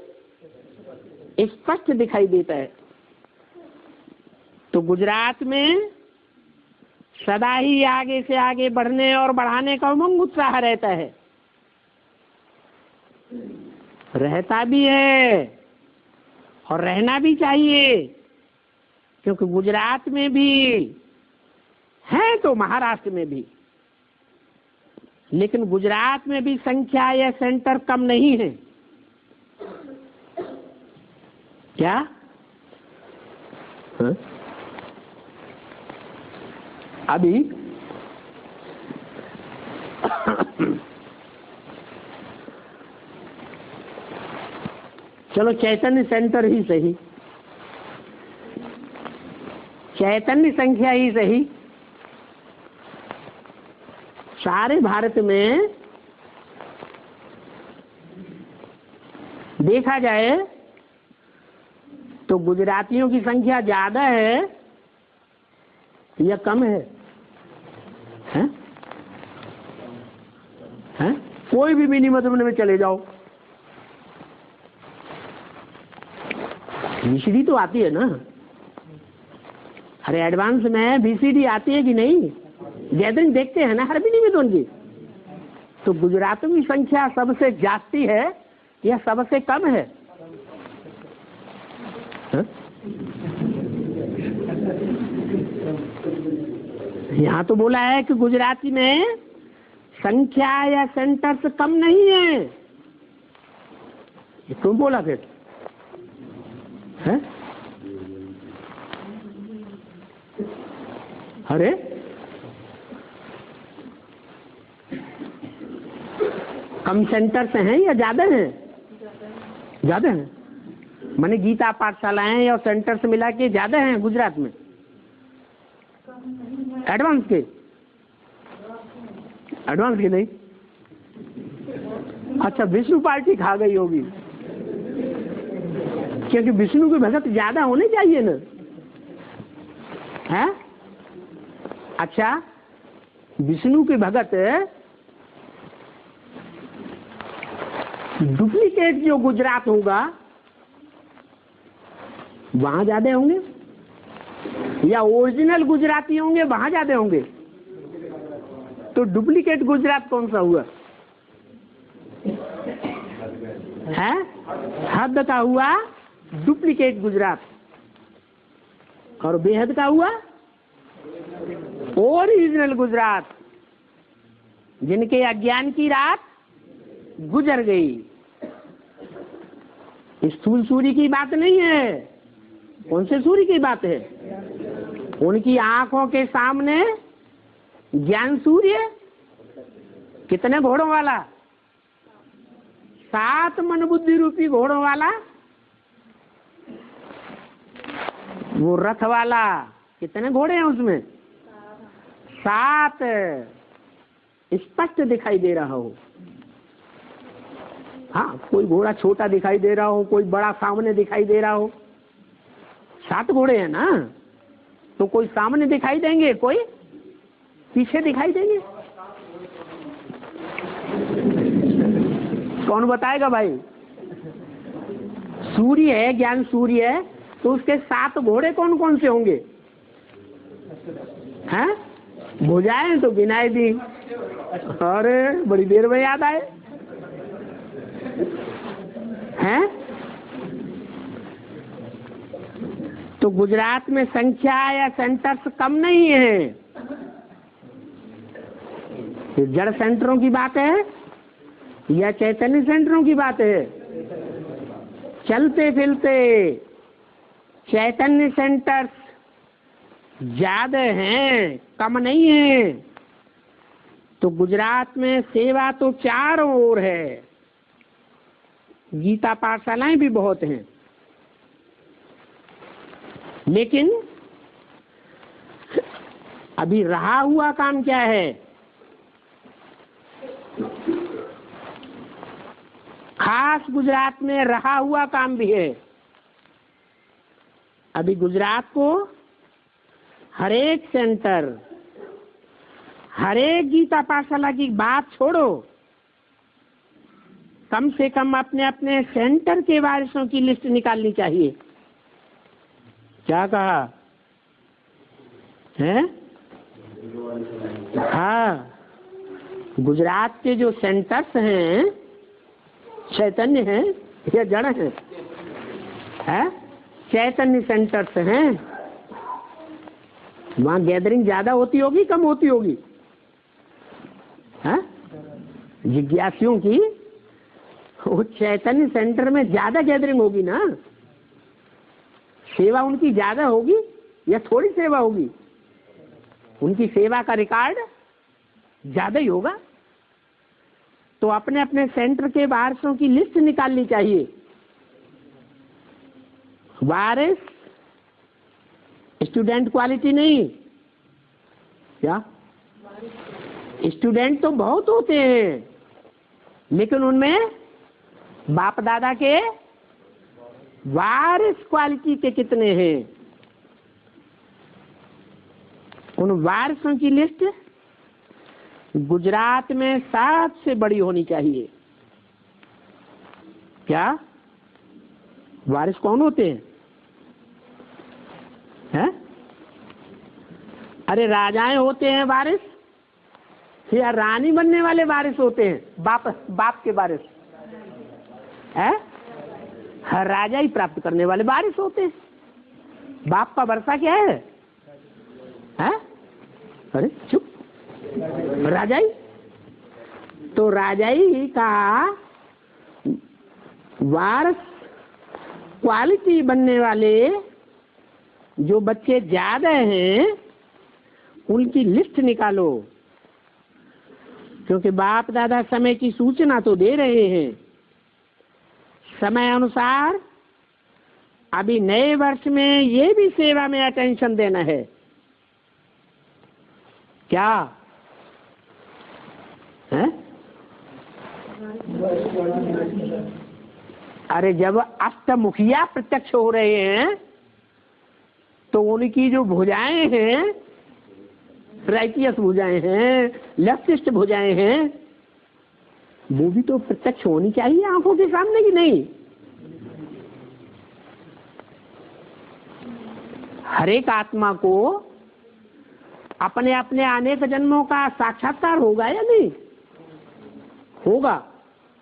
स्पष्ट दिखाई देता है। तो गुजरात में सदा ही आगे से आगे बढ़ने और बढ़ाने का उमंग उत्साह रहता है, रहता भी है और रहना भी चाहिए। क्योंकि गुजरात में भी है तो महाराष्ट्र में भी, लेकिन गुजरात में भी संख्या या सेंटर कम नहीं है। क्या? हाँ? अभी चलो चैतन्य सेंटर ही सही, चैतन्य संख्या ही सही, सारे भारत में देखा जाए तो गुजरातियों की संख्या ज्यादा है या कम है? हैं? हैं? कोई भी मिनी मधुबन में चले जाओ, वीसीडी तो आती है ना। अरे एडवांस में वीसीडी आती है कि नहीं? गैदरिंग देखते हैं ना हर मिनी मधुबन की। तो गुजरातियों की संख्या सबसे जास्ती है या सबसे कम है? यहाँ तो बोला है कि गुजराती में संख्या या सेंटर्स कम नहीं है। ये क्यों बोला फिर? है? अरे कम सेंटर्स हैं या ज़्यादा हैं? ज़्यादा हैं। माने गीता पाठशालाएं और सेंटर्स मिला के ज़्यादा हैं गुजरात में एडवांस के नहीं। अच्छा, विष्णु पार्टी खा गई होगी, क्योंकि विष्णु के भगत ज़्यादा होने चाहिए ना, है? अच्छा, विष्णु के भगत डुप्लीकेट जो गुजरात होगा वहां ज्यादा होंगे, या ओरिजिनल गुजराती होंगे वहां ज्यादा होंगे? तो डुप्लीकेट गुजरात कौन सा हुआ है? हद का हुआ डुप्लीकेट गुजरात, और बेहद का हुआ ओरिजिनल गुजरात, जिनके अज्ञान की रात गुजर गई। स्थूल सूर्य की बात नहीं है। कौन से सूर्य की बात है? उनकी आंखों के सामने ज्ञान सूर्य कितने घोड़ों वाला? 7 मन बुद्धि रूपी घोड़ों वाला, वो रथ वाला। कितने घोड़े हैं उसमें? 7 स्पष्ट दिखाई दे रहा हो। हाँ, कोई घोड़ा छोटा दिखाई दे रहा हो, कोई बड़ा सामने दिखाई दे रहा हो। 7 घोड़े हैं ना, तो कोई सामने दिखाई देंगे, कोई पीछे दिखाई देंगे। कौन बताएगा भाई? सूर्य है, ज्ञान सूर्य है, तो उसके 7 घोड़े कौन कौन से होंगे? हैं? भुजाएं तो गिनाई दी, अरे बड़ी देर में याद आए हैं। तो गुजरात में संख्या या सेंटर्स कम नहीं है। ये जड़ सेंटरों की बात है या चैतन्य सेंटरों की बात है? चलते फिरते चैतन्य सेंटर्स ज्यादा हैं, कम नहीं है। तो गुजरात में सेवा तो चारों ओर है। गीता पाठशालाएं भी बहुत हैं, लेकिन अभी रहा हुआ काम क्या है? खास गुजरात में रहा हुआ काम भी है। अभी गुजरात को हर एक सेंटर, हर एक गीता पाठशाला की बात छोड़ो, कम से कम अपने अपने सेंटर के वारिसों की लिस्ट निकालनी चाहिए। क्या कहा है? हाँ, गुजरात के जो सेंटर्स हैं, चैतन्य हैं या जड़ हैं? है? चैतन्य सेंटर्स हैं। वहाँ गैदरिंग ज्यादा होती होगी, कम होती होगी? है? जिज्ञासियों की वो चैतन्य सेंटर में ज्यादा गैदरिंग होगी ना। सेवा उनकी ज्यादा होगी या थोड़ी सेवा होगी? उनकी सेवा का रिकॉर्ड ज्यादा ही होगा। तो अपने अपने सेंटर के वारिसों की लिस्ट निकालनी चाहिए। वारिस स्टूडेंट क्वालिटी नहीं, क्या? स्टूडेंट तो बहुत होते हैं, लेकिन उनमें बाप दादा के वारिस क्वालिटी के कितने हैं? उन वारिसों की लिस्ट गुजरात में सबसे बड़ी होनी चाहिए। क्या वारिस कौन होते हैं? हैं? अरे राजाएं होते हैं वारिस, या रानी बनने वाले वारिस होते हैं? बाप के वारिस है? हर राजा ही प्राप्त करने वाले वारिस होते हैं। बाप का वर्षा क्या है? हैं? अरे चुप, राजाई। तो राजाई का वारिस क्वालिटी बनने वाले जो बच्चे ज्यादा हैं, उनकी लिस्ट निकालो। क्योंकि बाप दादा समय की सूचना तो दे रहे हैं। समय अनुसार अभी नए वर्ष में ये भी सेवा में अटेंशन देना है। क्या है? अरे जब अष्टमुखिया प्रत्यक्ष हो रहे हैं तो उनकी जो भुजाएं हैं, राइटियस भुजाएं हैं, लेफ्टिस्ट भुजाएं हैं, वो भी तो प्रत्यक्ष होनी चाहिए आंखों के सामने, की नहीं? हर एक आत्मा को अपने अपने अनेक जन्मों का साक्षात्कार होगा या नहीं होगा?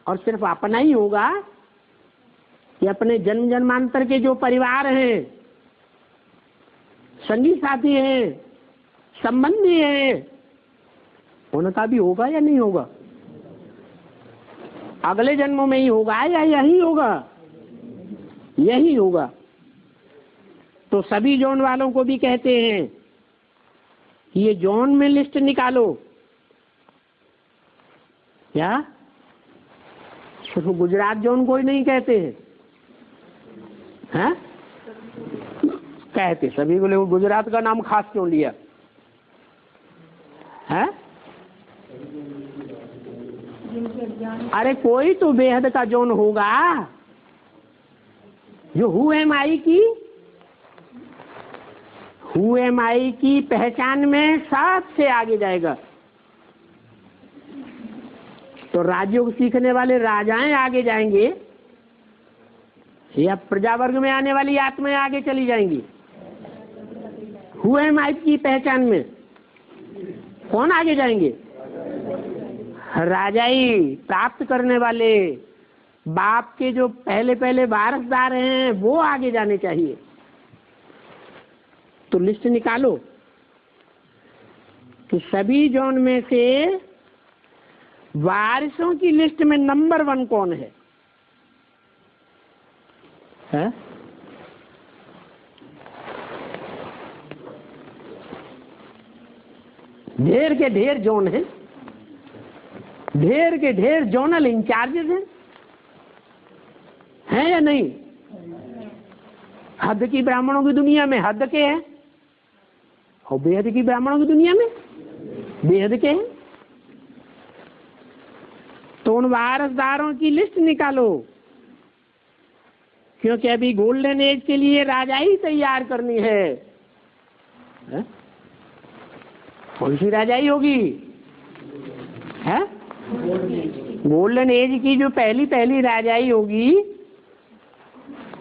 और सिर्फ अपना ही होगा कि अपने जन्म जन्मांतर के जो परिवार हैं, संगी साथी हैं, संबंधी हैं, उनका भी होगा या नहीं होगा? अगले जन्मों में ही होगा या यही होगा? यही होगा। तो सभी जोन वालों को भी कहते हैं कि ये जोन में लिस्ट निकालो। क्या सिर्फ गुजरात जोन को ही नहीं कहते हैं? हैं? कहते सभी को, लेकिन गुजरात का नाम खास क्यों लिया है? अरे कोई तो बेहद का जोन होगा जो हु एम आई की पहचान में सबसे आगे जाएगा। तो राजयोग सीखने वाले राजाएं आगे जाएंगे या प्रजा वर्ग में आने वाली आत्माएं आगे चली जाएंगी? हु एम आई की पहचान में कौन आगे जाएंगे? राजाई प्राप्त करने वाले, बाप के जो पहले पहले वारसदार हैं वो आगे जाने चाहिए। तो लिस्ट निकालो कि सभी जोन में से वारिसों की लिस्ट में नंबर 1 कौन है? ढेर के ढेर जोन है, ढेर के ढेर जोनल इंचार्जेस हैं या नहीं? हद की ब्राह्मणों की दुनिया में हद के हैं और बेहद की ब्राह्मणों की दुनिया में बेहद के हैं। तो उन वारसदारों की लिस्ट निकालो, क्योंकि अभी गोल्डन एज के लिए राजा ही तैयार करनी है। कौन सी राजाई होगी? है गोल्डन एज की जो पहली पहली राजाई होगी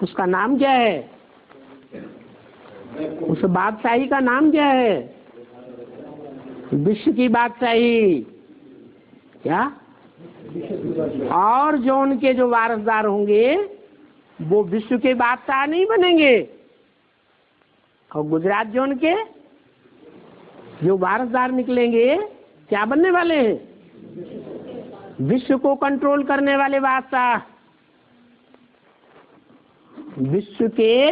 उसका नाम क्या है? उस बादशाही का नाम क्या है? विश्व की बादशाही। क्या? और जोन के जो वारसदार होंगे वो विश्व के बादशाह नहीं बनेंगे, और गुजरात जोन के जो वारसदार निकलेंगे क्या बनने वाले हैं? विश्व को कंट्रोल करने वाले बादशाह, विश्व के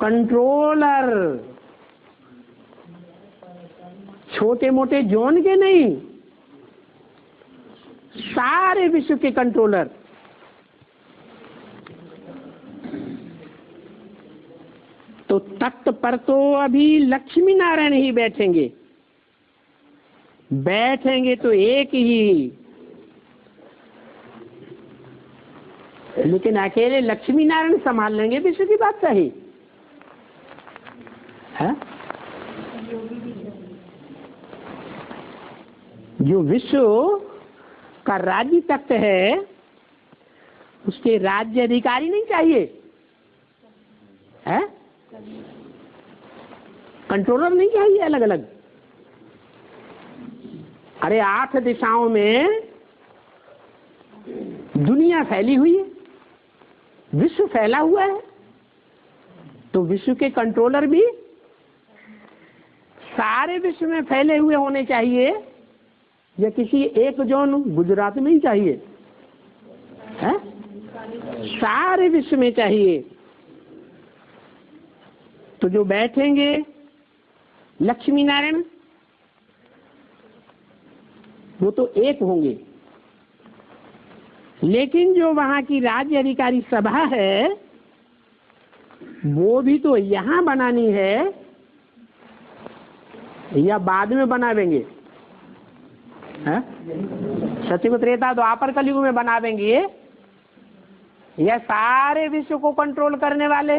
कंट्रोलर, छोटे मोटे जोन के नहीं, सारे विश्व के कंट्रोलर। तो तख्त पर तो अभी लक्ष्मी नारायण ही बैठेंगे, बैठेंगे तो एक ही, लेकिन अकेले लक्ष्मी नारायण संभाल लेंगे विश्व की बादशाही है? जो विश्व का राज्य तख्त है उसके राज्य अधिकारी नहीं चाहिए है? कंट्रोलर नहीं चाहिए अलग अलग। अरे 8 दिशाओं में दुनिया फैली हुई है, विश्व फैला हुआ है, तो विश्व के कंट्रोलर भी सारे विश्व में फैले हुए होने चाहिए या किसी एक जोन गुजरात में ही चाहिए है? सारे विश्व में चाहिए। तो जो बैठेंगे लक्ष्मी नारायण वो तो एक होंगे, लेकिन जो वहां की राज्य अधिकारी सभा है वो भी तो यहाँ बनानी है या बाद में बनावेंगे? सत्ययुग त्रेता द्वापर कलयुग में बनावेंगे या सारे विश्व को कंट्रोल करने वाले?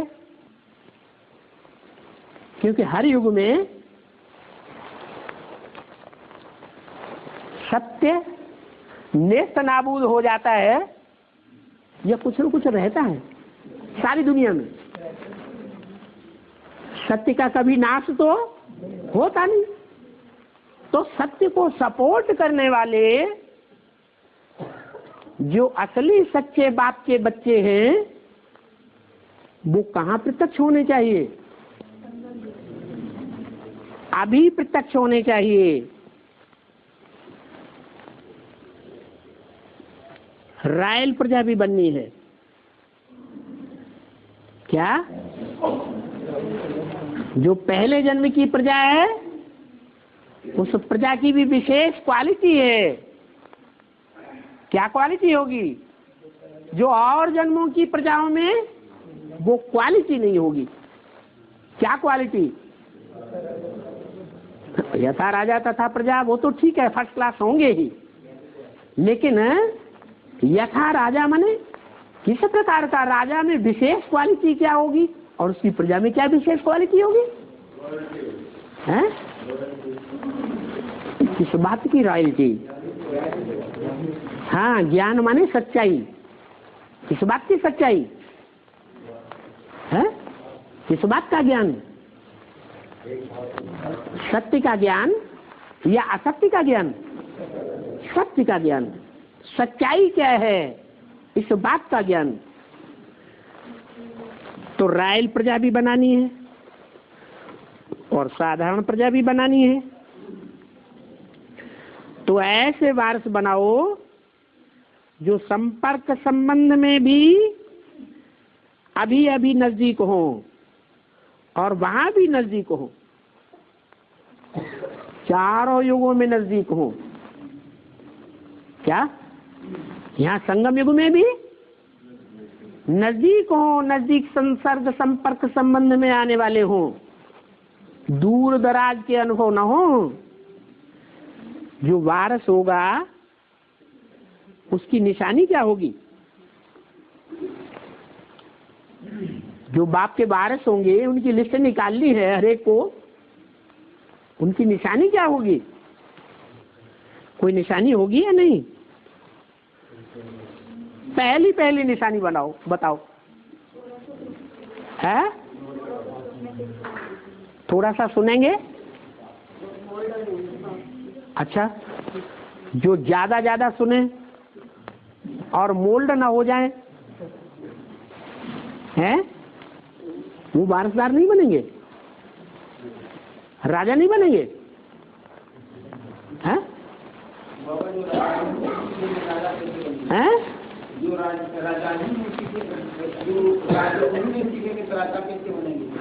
क्योंकि हर युग में सत्य नेस्त नाबूद हो जाता है या कुछ न कुछ रहता है सारी दुनिया में। सत्य का कभी नाश तो होता नहीं। तो सत्य को सपोर्ट करने वाले जो असली सच्चे बाप के बच्चे हैं वो कहाँ प्रत्यक्ष होने चाहिए? अभी प्रत्यक्ष होने चाहिए। रॉयल प्रजा भी बननी है क्या? जो पहले जन्म की प्रजा है उस प्रजा की भी विशेष क्वालिटी है। क्या क्वालिटी होगी? जो और जन्मों की प्रजाओं में वो क्वालिटी नहीं होगी। क्या क्वालिटी? यथा राजा तथा प्रजा वो तो ठीक है, फर्स्ट क्लास होंगे ही, लेकिन यथा राजा माने किस प्रकार का राजा में विशेष क्वालिटी क्या होगी और उसकी प्रजा में क्या विशेष क्वालिटी होगी? हैं? किस बात की रॉयल्टी? हाँ, ज्ञान माने सच्चाई। किस बात की सच्चाई है? किस बात का ज्ञान? सत्य का ज्ञान या असत्य का ज्ञान? सत्य का ज्ञान। सच्चाई क्या है इस बात का ज्ञान। तो रॉयल प्रजा भी बनानी है और साधारण प्रजा भी बनानी है। तो ऐसे वारस बनाओ जो संपर्क संबंध में भी अभी अभी नजदीक हो और वहां भी नजदीक हो, चारों युगों में नजदीक हो। क्या? यहाँ संगम युग में भी नजदीक हो, नजदीक संसर्ग संपर्क संबंध में आने वाले हो, दूर दराज के अनुभव न हो। जो वारस होगा उसकी निशानी क्या होगी? जो बाप के वारस होंगे उनकी लिस्ट निकालनी है हरेक को, उनकी निशानी क्या होगी? कोई निशानी होगी या नहीं? पहली निशानी बनाओ, बताओ। है? थोड़ा सा सुनेंगे? अच्छा, जो ज्यादा सुने और मोल्ड ना हो जाए, हैं? वो वारसदार नहीं बनेंगे, राजा नहीं बनेंगे। हैं? हैं?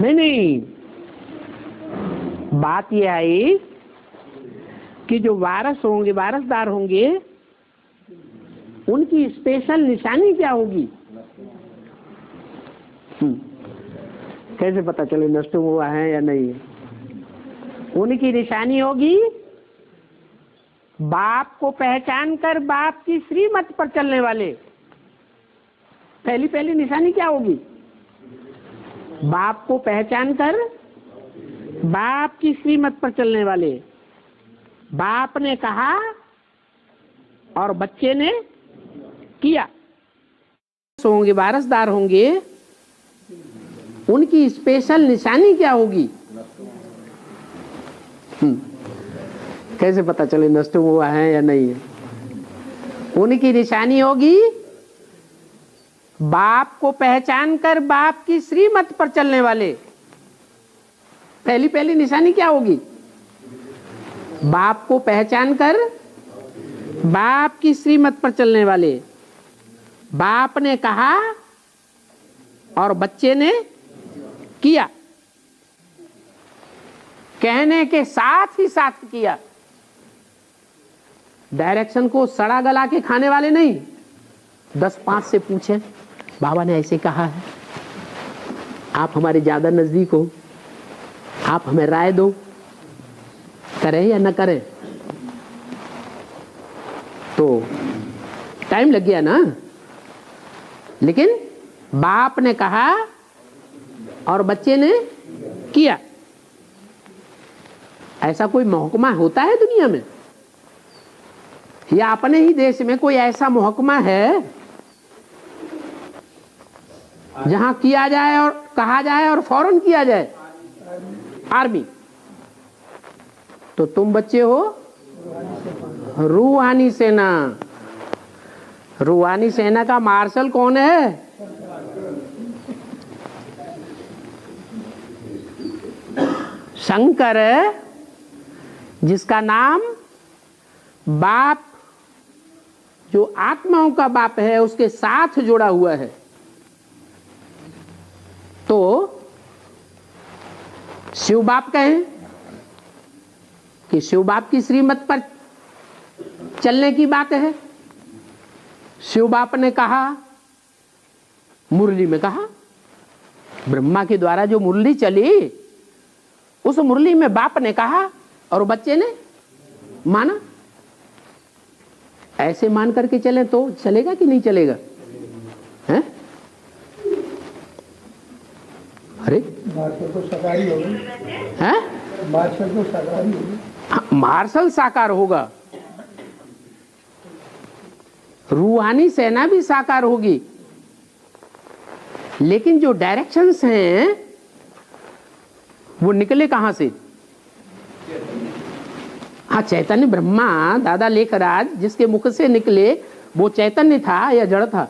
नहीं, बात यह आई कि जो वारस होंगे, वारसदार होंगे, उनकी स्पेशल निशानी क्या होगी? कैसे पता चले नष्ट हुआ है या नहीं? उनकी निशानी होगी बाप को पहचान कर बाप की श्रीमत पर चलने वाले। पहली निशानी क्या होगी? बाप को पहचान कर बाप की श्रीमत पर चलने वाले। बाप ने कहा और बच्चे ने किया। होंगे, वारसदार होंगे, उनकी स्पेशल निशानी क्या होगी? कैसे पता चले नष्ट हुआ है या नहीं है? उनकी निशानी होगी बाप को पहचान कर बाप की श्रीमत पर चलने वाले। पहली निशानी क्या होगी? बाप को पहचान कर बाप की श्रीमत पर चलने वाले। बाप ने कहा और बच्चे ने किया, कहने के साथ ही साथ किया। डायरेक्शन को सड़ा गला के खाने वाले नहीं। 10-5 से पूछे, बाबा ने ऐसे कहा है, आप हमारे ज्यादा नजदीक हो, आप हमें राय दो, करें या न करें। तो टाइम लग गया ना, लेकिन बाप ने कहा और बच्चे ने किया। ऐसा कोई महकमा होता है दुनिया में, या अपने ही देश में कोई ऐसा महकमा है जहां किया जाए और कहा जाए और फौरन किया जाए? आर्मी। तो तुम बच्चे हो रूहानी सेना। रूहानी सेना का मार्शल कौन है? शंकर, जिसका नाम बाप, जो आत्माओं का बाप है, उसके साथ जुड़ा हुआ है। तो शिव बाप कहें कि शिव बाप की श्रीमत पर चलने की बात है। शिव बाप ने कहा, मुरली में कहा, ब्रह्मा के द्वारा जो मुरली चली, उस मुरली में बाप ने कहा और बच्चे ने माना। ऐसे मान करके चले तो चलेगा कि नहीं चलेगा? हैं? अरे मार्शल तो साकारी होगी। हैं? मार्शल तो साकारी होगी। मार्शल साकार होगा, रूहानी सेना भी साकार होगी, लेकिन जो डायरेक्शंस हैं वो निकले कहां से? हाँ, चैतन्य ब्रह्मा दादा लेखराज जिसके मुख से निकले, वो चैतन्य था या जड़ था?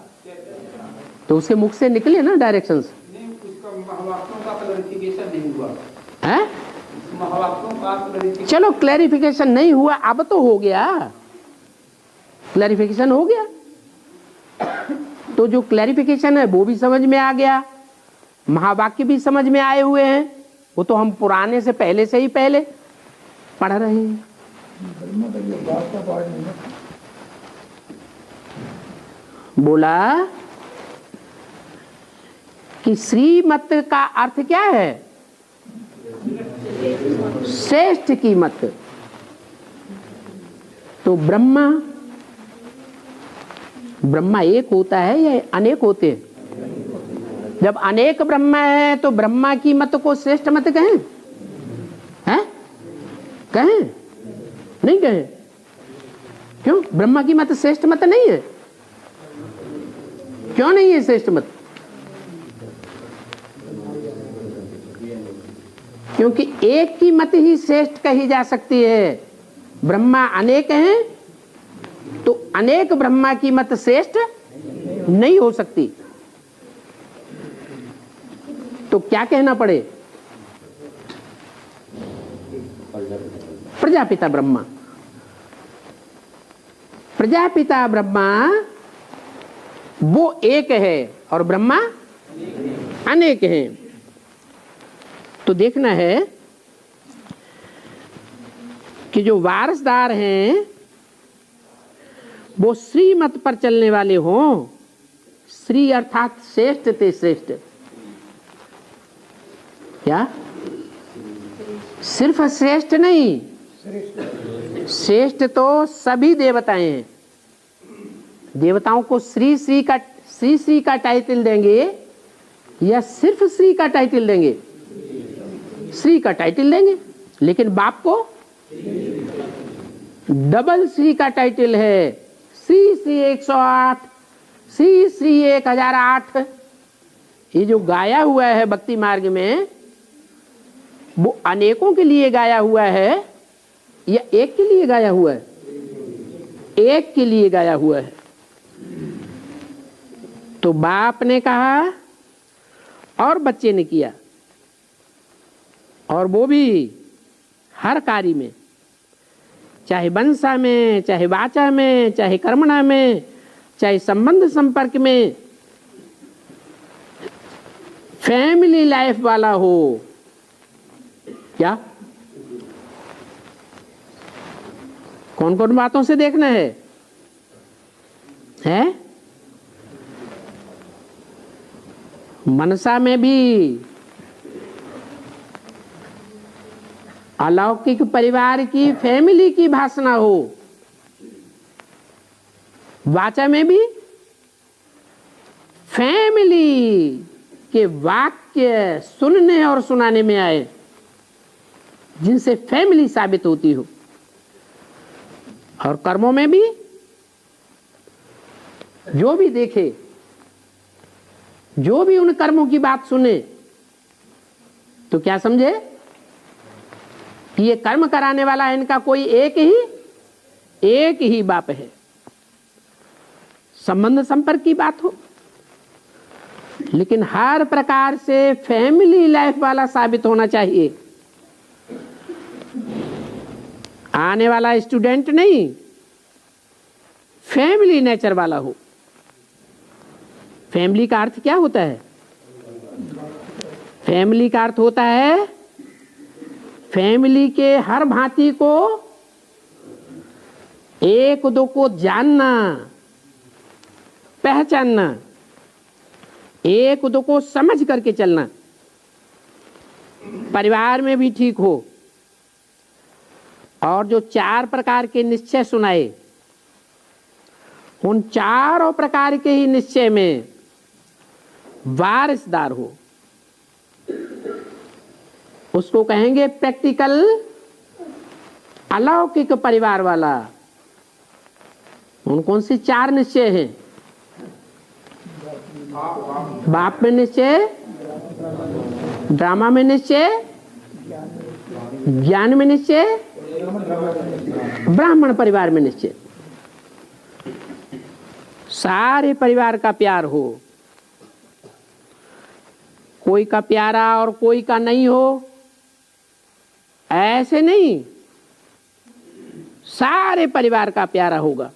तो उसके मुख से निकले ना डायरेक्शंस। है? चलो क्लैरिफिकेशन नहीं हुआ, अब तो हो गया, क्लैरिफिकेशन हो गया। तो जो क्लैरिफिकेशन है वो भी समझ में आ गया, महावाक्य भी समझ में आए हुए हैं, वो तो हम पुराने से पहले से ही पहले पढ़ रहे हैं। बोला कि श्रीमत का अर्थ क्या है? श्रेष्ठ की मत। तो ब्रह्मा एक होता है या अनेक होते हैं? जब अनेक ब्रह्मा है तो ब्रह्मा की मत को श्रेष्ठ मत कहें? हैं? कहें? नहीं कहें? क्यों? ब्रह्मा की मत श्रेष्ठ मत नहीं है? क्यों नहीं है श्रेष्ठ मत? क्योंकि एक की मत ही श्रेष्ठ कही जा सकती है। ब्रह्मा अनेक हैं तो अनेक ब्रह्मा की मत श्रेष्ठ नहीं हो सकती। तो क्या कहना पड़े? प्रजापिता ब्रह्मा। प्रजापिता ब्रह्मा वो एक है और ब्रह्मा अनेक हैं। तो देखना है कि जो वारसदार हैं वो श्रीमत पर चलने वाले हों। श्री अर्थात श्रेष्ठ ते श्रेष्ठ। क्या? सिर्फ श्रेष्ठ नहीं, श्रेष्ठ तो सभी देवताएं हैं। देवताओं को श्री श्री का टाइटल देंगे या सिर्फ श्री का टाइटल देंगे? श्री का टाइटल देंगे। लेकिन बाप को डबल श्री का टाइटल है। श्री श्री 108, श्री श्री 1008। ये जो गाया हुआ है भक्ति मार्ग में, वो अनेकों के लिए गाया हुआ है या एक के लिए गाया हुआ है? एक के लिए गाया हुआ है। तो बाप ने कहा और बच्चे ने किया, और वो भी हर कार्य में, चाहे वंशा में, चाहे वाचा में, चाहे कर्मणा में, चाहे संबंध संपर्क में, फैमिली लाइफ वाला हो। क्या? कौन कौन बातों से देखना है? मनसा में भी अलौकिक परिवार की, फैमिली की भाषणा हो, वाचा में भी फैमिली के वाक्य सुनने और सुनाने में आए जिनसे फैमिली साबित होती हो, और कर्मों में भी जो भी देखे, जो भी उन कर्मों की बात सुने तो क्या समझे कि ये कर्म कराने वाला है, इनका कोई एक ही बाप है। संबंध संपर्क की बात हो, लेकिन हर प्रकार से फैमिली लाइफ वाला साबित होना चाहिए। आने वाला स्टूडेंट नहीं, फैमिली नेचर वाला हो। फैमिली का अर्थ क्या होता है? फैमिली का अर्थ होता है फैमिली के हर भांति को, एक दो को जानना, पहचानना, एक दो को समझ करके चलना। परिवार में भी ठीक हो। और जो 4 प्रकार के निश्चय सुनाए, उन चारों प्रकार के ही निश्चय में वारिसदार हो, उसको कहेंगे प्रैक्टिकल अलौकिक परिवार वाला। उन कौन से 4 निश्चय हैं? बाप में निश्चय, ड्रामा में निश्चय, ज्ञान में निश्चय, ब्राह्मण परिवार में निश्चय। सारे परिवार का प्यार हो, कोई का प्यारा और कोई का नहीं हो, ऐसे नहीं, सारे परिवार का प्यारा होगा।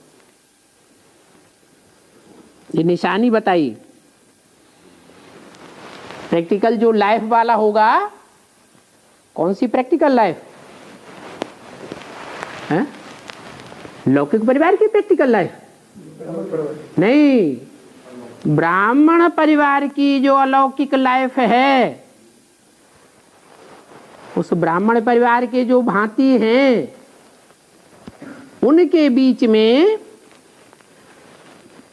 ये निशानी बताई। प्रैक्टिकल जो लाइफ वाला होगा, कौन सी प्रैक्टिकल लाइफ है? लौकिक परिवार की प्रैक्टिकल लाइफ नहीं, ब्राह्मण परिवार की जो अलौकिक लाइफ है, उस ब्राह्मण परिवार के जो भांति हैं, उनके बीच में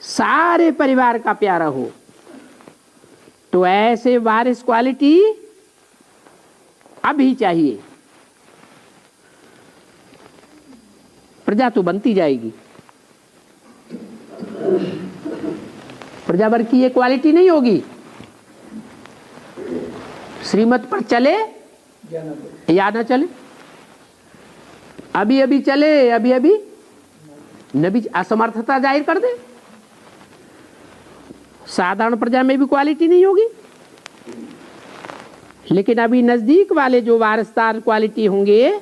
सारे परिवार का प्यारा हो। तो ऐसे वारिस क्वालिटी अभी चाहिए, प्रजा तो बनती जाएगी। प्रजा भर की ये क्वालिटी नहीं होगी। श्रीमत पर चले या न चले, अभी अभी चले, अभी अभी नबी असमर्थता जाहिर कर दे, साधारण प्रजा में भी क्वालिटी नहीं होगी। लेकिन अभी नजदीक वाले जो वारिसदार क्वालिटी होंगे,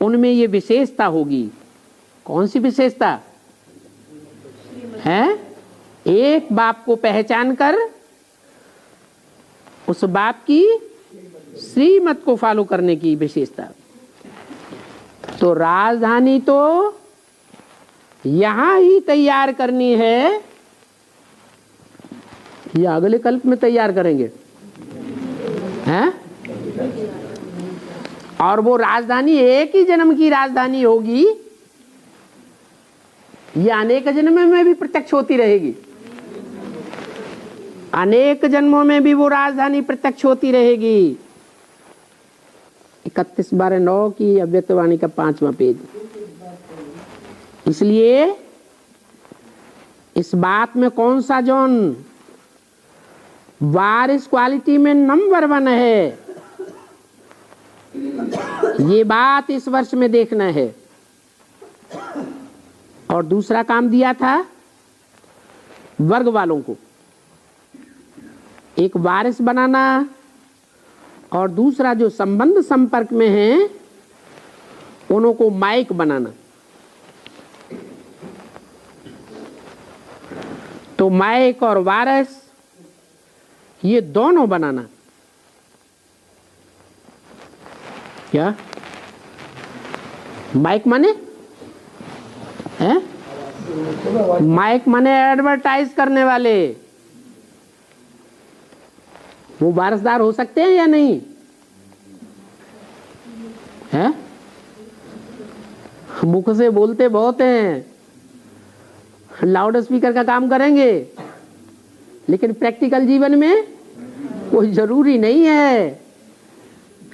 उनमें ये विशेषता होगी। कौन सी विशेषता है? एक बाप को पहचान कर उस बाप की श्रीमत को फॉलो करने की विशेषता। तो राजधानी तो यहां ही तैयार करनी है या अगले कल्प में तैयार करेंगे हैं? और वो राजधानी एक ही जन्म की राजधानी होगी या अनेक जन्म में भी प्रत्यक्ष होती रहेगी? अनेक जन्मों में भी वो राजधानी प्रत्यक्ष होती रहेगी। 31/12/9 की अव्यक्तवाणी का 5वां पेज। इसलिए इस बात में कौन सा जोन वारिस क्वालिटी में नंबर 1 है, ये बात इस वर्ष में देखना है। और दूसरा काम दिया था वर्ग वालों को, एक वारिस बनाना, और दूसरा जो संबंध संपर्क में है उन्हों को माइक बनाना। तो माइक और वारिस ये दोनों बनाना। क्या माइक माने हैं? माइक माने एडवर्टाइज करने वाले। वो वारसदार हो सकते हैं या नहीं है? मुख से बोलते बहुत हैं, लाउड स्पीकर का काम करेंगे, लेकिन प्रैक्टिकल जीवन में कोई जरूरी नहीं है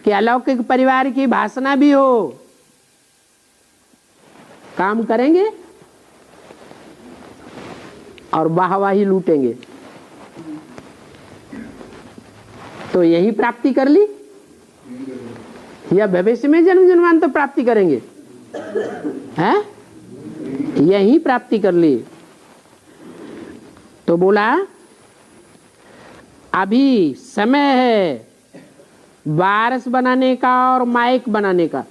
कि अलौकिक परिवार की भाषणा भी हो। काम करेंगे और वाहवाही लूटेंगे। तो यही प्राप्ति कर ली या भविष्य में जन्म जन्मांतर प्राप्ति करेंगे? हैं? यही प्राप्ति कर ली। तो बोला अभी समय है वारस बनाने का और माइक बनाने का।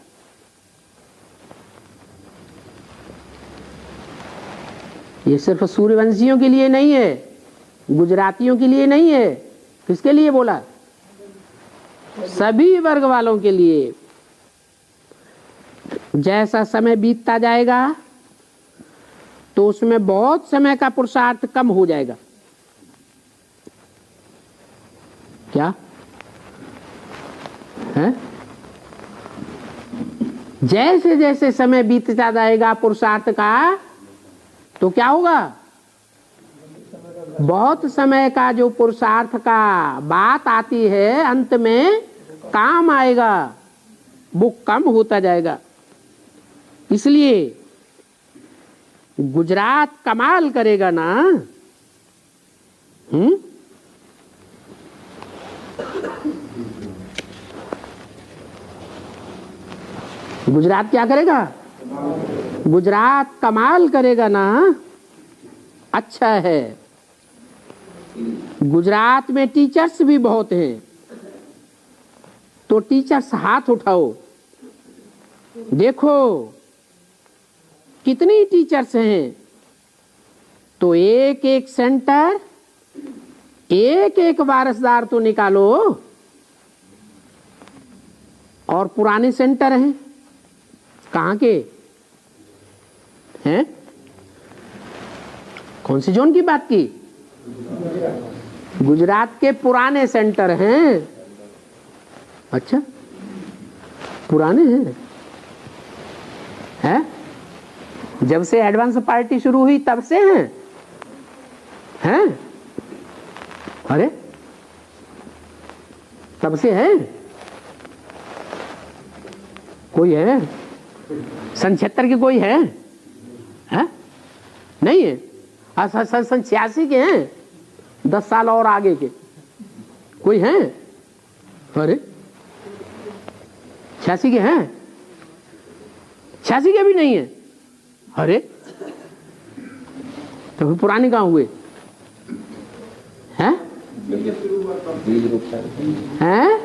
ये सिर्फ सूर्यवंशियों के लिए नहीं है, गुजरातियों के लिए नहीं है। किसके लिए बोला? सभी वर्ग वालों के लिए। जैसा समय बीतता जाएगा तो उसमें बहुत समय का पुरुषार्थ कम हो जाएगा। क्या है? जैसे जैसे समय बीतता जाएगा पुरुषार्थ का, तो क्या होगा? बहुत समय का जो पुरुषार्थ का बात आती है, अंत में काम आएगा, वो कम होता जाएगा। इसलिए गुजरात कमाल करेगा ना। गुजरात क्या करेगा? गुजरात कमाल करेगा ना। अच्छा है, गुजरात में टीचर्स भी बहुत हैं, तो टीचर्स हाथ उठाओ। देखो कितनी टीचर्स हैं। तो एक एक सेंटर, एक एक वारसदार तो निकालो। और पुराने सेंटर हैं, कहाँ के हैं? कौन सी जोन की बात की? गुजरात के पुराने सेंटर हैं। अच्छा, पुराने हैं? हैं? जब से एडवांस पार्टी शुरू हुई तब से हैं? हैं? अरे तब से है? कोई है? सन 76 के कोई है? हैं? नहीं है? सन 86 के हैं, 10 साल और आगे के कोई हैं? अरे 86 के हैं? 86 के भी नहीं है? अरे तो फिर पुराने कहाँ हुए हैं? हैं?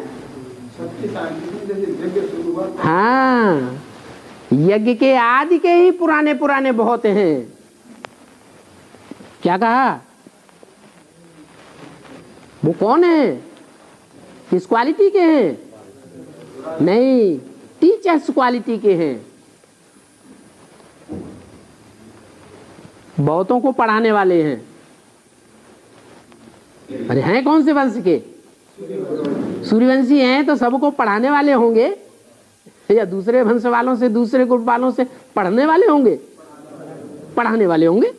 हाँ, यज्ञ के आदि के ही पुराने पुराने बहुत हैं। क्या कहा? वो कौन है? किस क्वालिटी के हैं? नहीं, टीचर्स क्वालिटी के हैं। बहुतों को पढ़ाने वाले हैं। अरे हैं कौन से वंश के? सूर्यवंशी हैं तो सबको पढ़ाने वाले होंगे, या दूसरे वंश वालों से, दूसरे ग्रुप वालों से पढ़ने वाले होंगे? पढ़ाने वाले होंगे।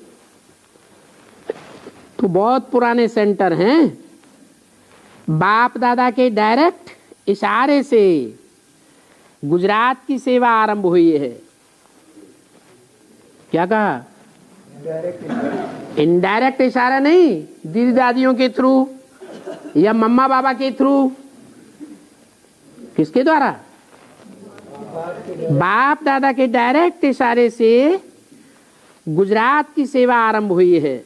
तो बहुत पुराने सेंटर हैं। बाप दादा के डायरेक्ट इशारे से गुजरात की सेवा आरंभ हुई है। क्या कहा? इनडायरेक्ट इशारा नहीं, दीदी दादियों के थ्रू या मम्मा बाबा के थ्रू। किसके द्वारा? बाप दादा के डायरेक्ट इशारे से गुजरात की सेवा आरंभ हुई है।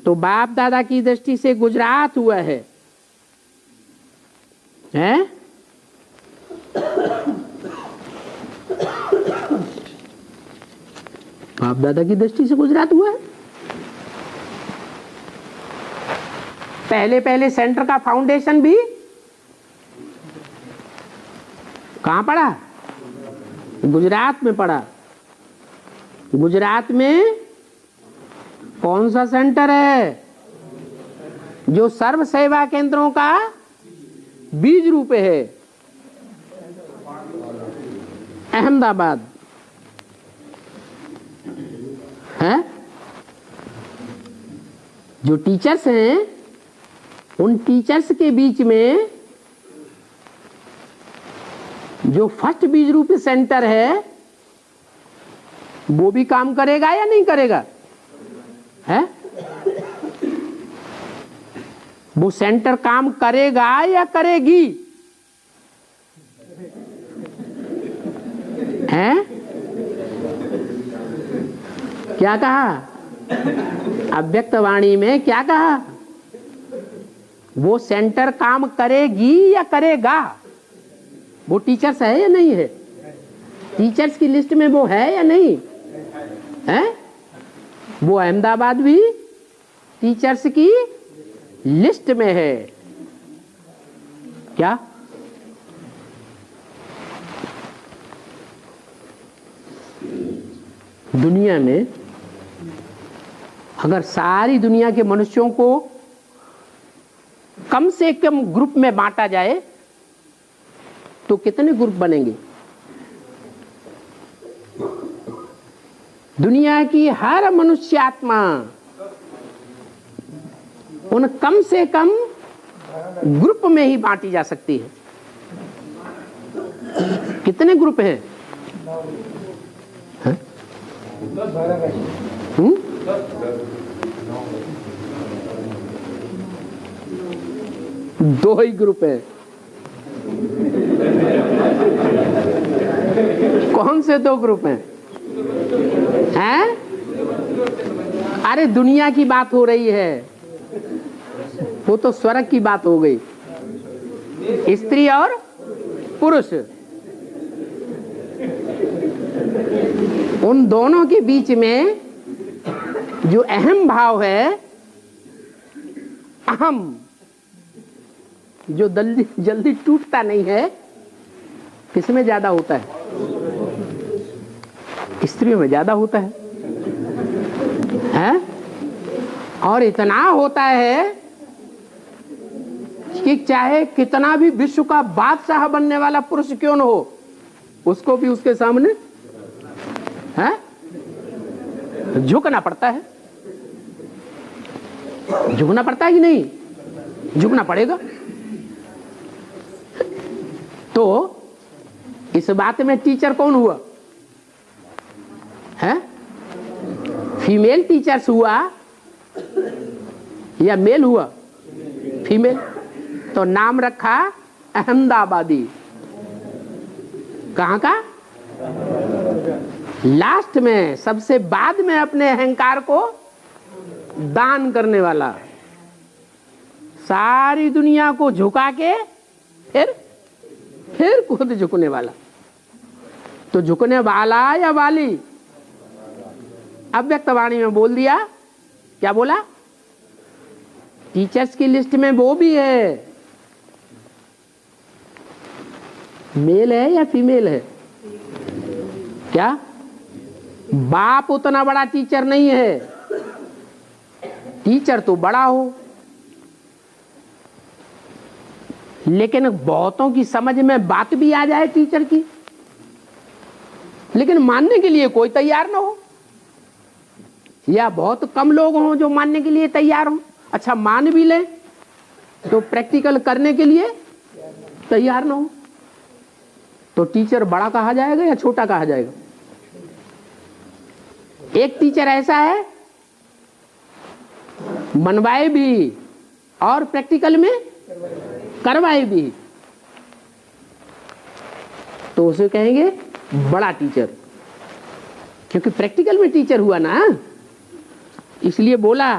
तो बाप दादा की दृष्टि से गुजरात हुआ है, हैं? बाप दादा की दृष्टि से गुजरात हुआ है। पहले पहले सेंटर का फाउंडेशन भी कहां पड़ा? गुजरात में पढ़ा। गुजरात में कौन सा सेंटर है जो सर्व सेवा केंद्रों का बीज रूप है? अहमदाबाद है। जो टीचर्स हैं उन टीचर्स के बीच में जो फर्स्ट बीज रूप सेंटर है वो भी काम करेगा या नहीं करेगा? है? वो सेंटर काम करेगा या करेगी? हैं? क्या कहा? अव्यक्त वाणी में क्या कहा? वो सेंटर काम करेगी या करेगा? वो टीचर्स है या नहीं है? टीचर्स की लिस्ट में वो है या नहीं है? वो अहमदाबाद भी टीचर्स की लिस्ट में है। क्या? दुनिया में अगर सारी दुनिया के मनुष्यों को कम से कम ग्रुप में बांटा जाए तो कितने ग्रुप बनेंगे? दुनिया की हर मनुष्य आत्मा उन कम से कम ग्रुप में ही बांटी जा सकती है। कितने ग्रुप हैं? है? दो ही ग्रुप है। कौन से दो ग्रुप हैं? हैं? अरे दुनिया की बात हो रही है, वो तो स्वर्ग की बात हो गई। स्त्री और पुरुष, उन दोनों के बीच में जो अहम भाव है, अहम, जो जल्दी जल्दी टूटता नहीं है, किसमें ज्यादा होता है? स्त्रियों में ज्यादा होता है। हैं? और इतना होता है कि चाहे कितना भी विश्व का बादशाह बनने वाला पुरुष क्यों न हो, उसको भी उसके सामने है झुकना पड़ता है। झुकना पड़ता है कि नहीं? झुकना पड़ेगा। तो इस बात में टीचर कौन हुआ? है? फीमेल टीचर्स हुआ या मेल हुआ? फीमेल। तो नाम रखा अहमदाबादी। कहां का? लास्ट में, सबसे बाद में अपने अहंकार को दान करने वाला, सारी दुनिया को झुका के फिर खुद झुकने वाला। तो झुकने वाला या वाली? अव्यक्त वाणी में बोल दिया। क्या बोला? टीचर्स की लिस्ट में वो भी है। मेल है या फीमेल है? क्या? बाप उतना बड़ा टीचर नहीं है। टीचर तो बड़ा हो, लेकिन बहुतों की समझ में बात भी आ जाए टीचर की, लेकिन मानने के लिए कोई तैयार ना हो, या बहुत कम लोग हों जो मानने के लिए तैयार हों। अच्छा, मान भी ले तो प्रैक्टिकल करने के लिए तैयार ना हो, तो टीचर बड़ा कहा जाएगा या छोटा कहा जाएगा? एक टीचर ऐसा है, मनवाए भी और प्रैक्टिकल में करवाए भी, तो उसे कहेंगे बड़ा टीचर, क्योंकि प्रैक्टिकल में टीचर हुआ ना। इसलिए बोला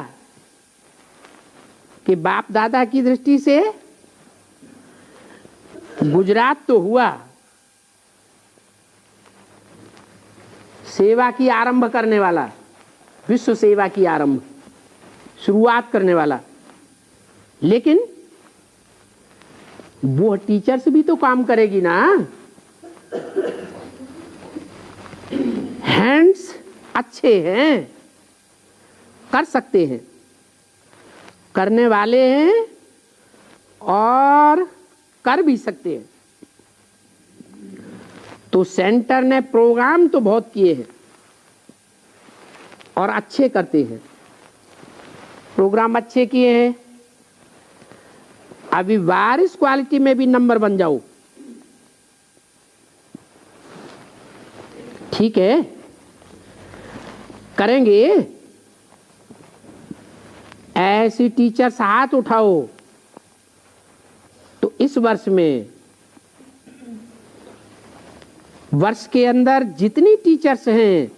कि बाप दादा की दृष्टि से गुजरात तो हुआ, सेवा की आरंभ करने वाला, विश्व सेवा की आरंभ, शुरुआत करने वाला, लेकिन वो टीचर्स भी तो काम करेगी ना। हैंड्स अच्छे हैं, कर सकते हैं, करने वाले हैं और कर भी सकते हैं। तो सेंटर ने प्रोग्राम तो बहुत किए हैं और अच्छे करते हैं, प्रोग्राम अच्छे किए हैं। अभी वायरस क्वालिटी में भी नंबर बन जाओ, ठीक है, करेंगे। ऐसी टीचर्स हाथ उठाओ तो इस वर्ष में, वर्ष के अंदर जितनी टीचर्स हैं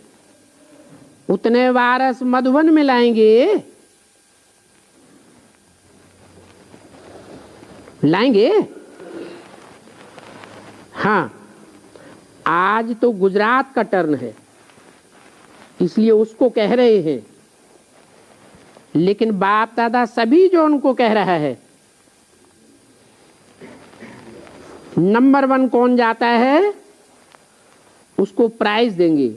उतने वायरस मधुबन में लाएंगे, लाएंगे। हाँ, आज तो गुजरात का टर्न है इसलिए उसको कह रहे हैं, लेकिन बाप दादा सभी जो उनको कह रहा है नंबर 1 कौन जाता है उसको प्राइज देंगे।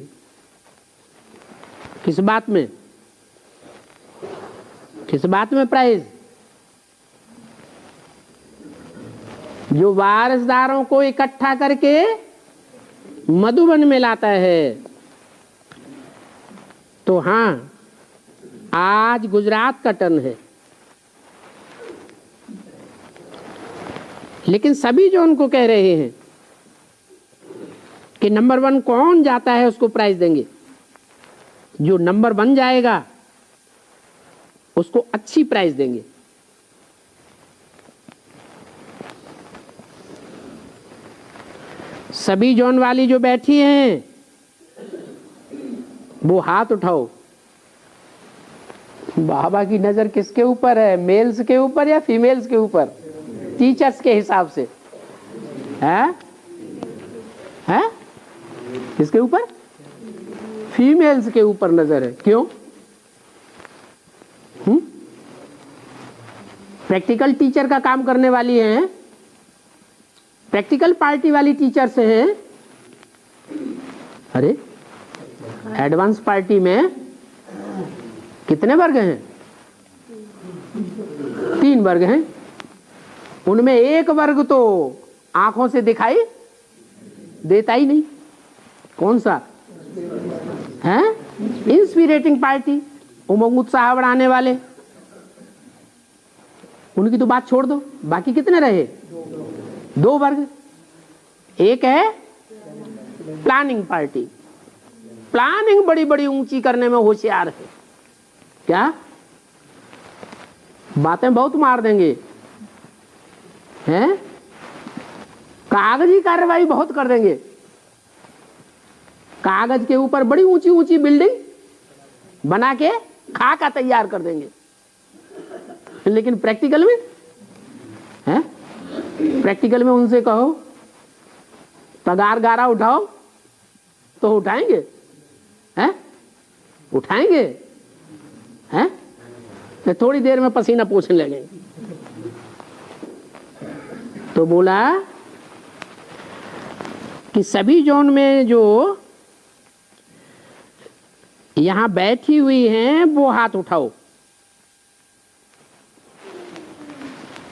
किस बात में, किस बात में प्राइज? जो वारसदारों को इकट्ठा करके मधुबन में लाता है। तो हाँ, आज गुजरात का टर्न है, लेकिन सभी जो उनको कह रहे हैं कि नंबर 1 कौन जाता है उसको प्राइज देंगे। जो नंबर 1 जाएगा उसको अच्छी प्राइज देंगे। सभी जोन वाली जो बैठी हैं वो हाथ उठाओ। बाबा की नजर किसके ऊपर है, मेल्स के ऊपर या फीमेल्स के ऊपर? टीचर्स के हिसाब से है, किसके ऊपर? फीमेल्स के ऊपर नजर है। क्यों? प्रैक्टिकल टीचर का काम करने वाली हैं, प्रैक्टिकल पार्टी वाली टीचर्स हैं। अरे एडवांस पार्टी में कितने वर्ग हैं? 3 वर्ग हैं। उनमें एक वर्ग तो आंखों से दिखाई देता ही नहीं। कौन सा है? इंस्पिरेटिंग पार्टी, उमंग उत्साह बढ़ाने वाले। उनकी तो बात छोड़ दो, बाकी कितने रहे? 2 वर्ग। एक है प्लानिंग पार्टी, प्लानिंग बड़ी बड़ी ऊंची करने में होशियार है। क्या बातें बहुत मार देंगे, हैं? कागजी कार्रवाई बहुत कर देंगे। कागज के ऊपर बड़ी ऊंची ऊंची बिल्डिंग बना के खाका तैयार कर देंगे। लेकिन प्रैक्टिकल में है, प्रैक्टिकल में उनसे कहो पगार गारा उठाओ तो उठाएंगे, हैं? उठाएंगे, हैं? तो थोड़ी देर में पसीना पोंछने लगेंगे। तो बोला कि सभी जोन में जो यहां बैठी हुई हैं वो हाथ उठाओ।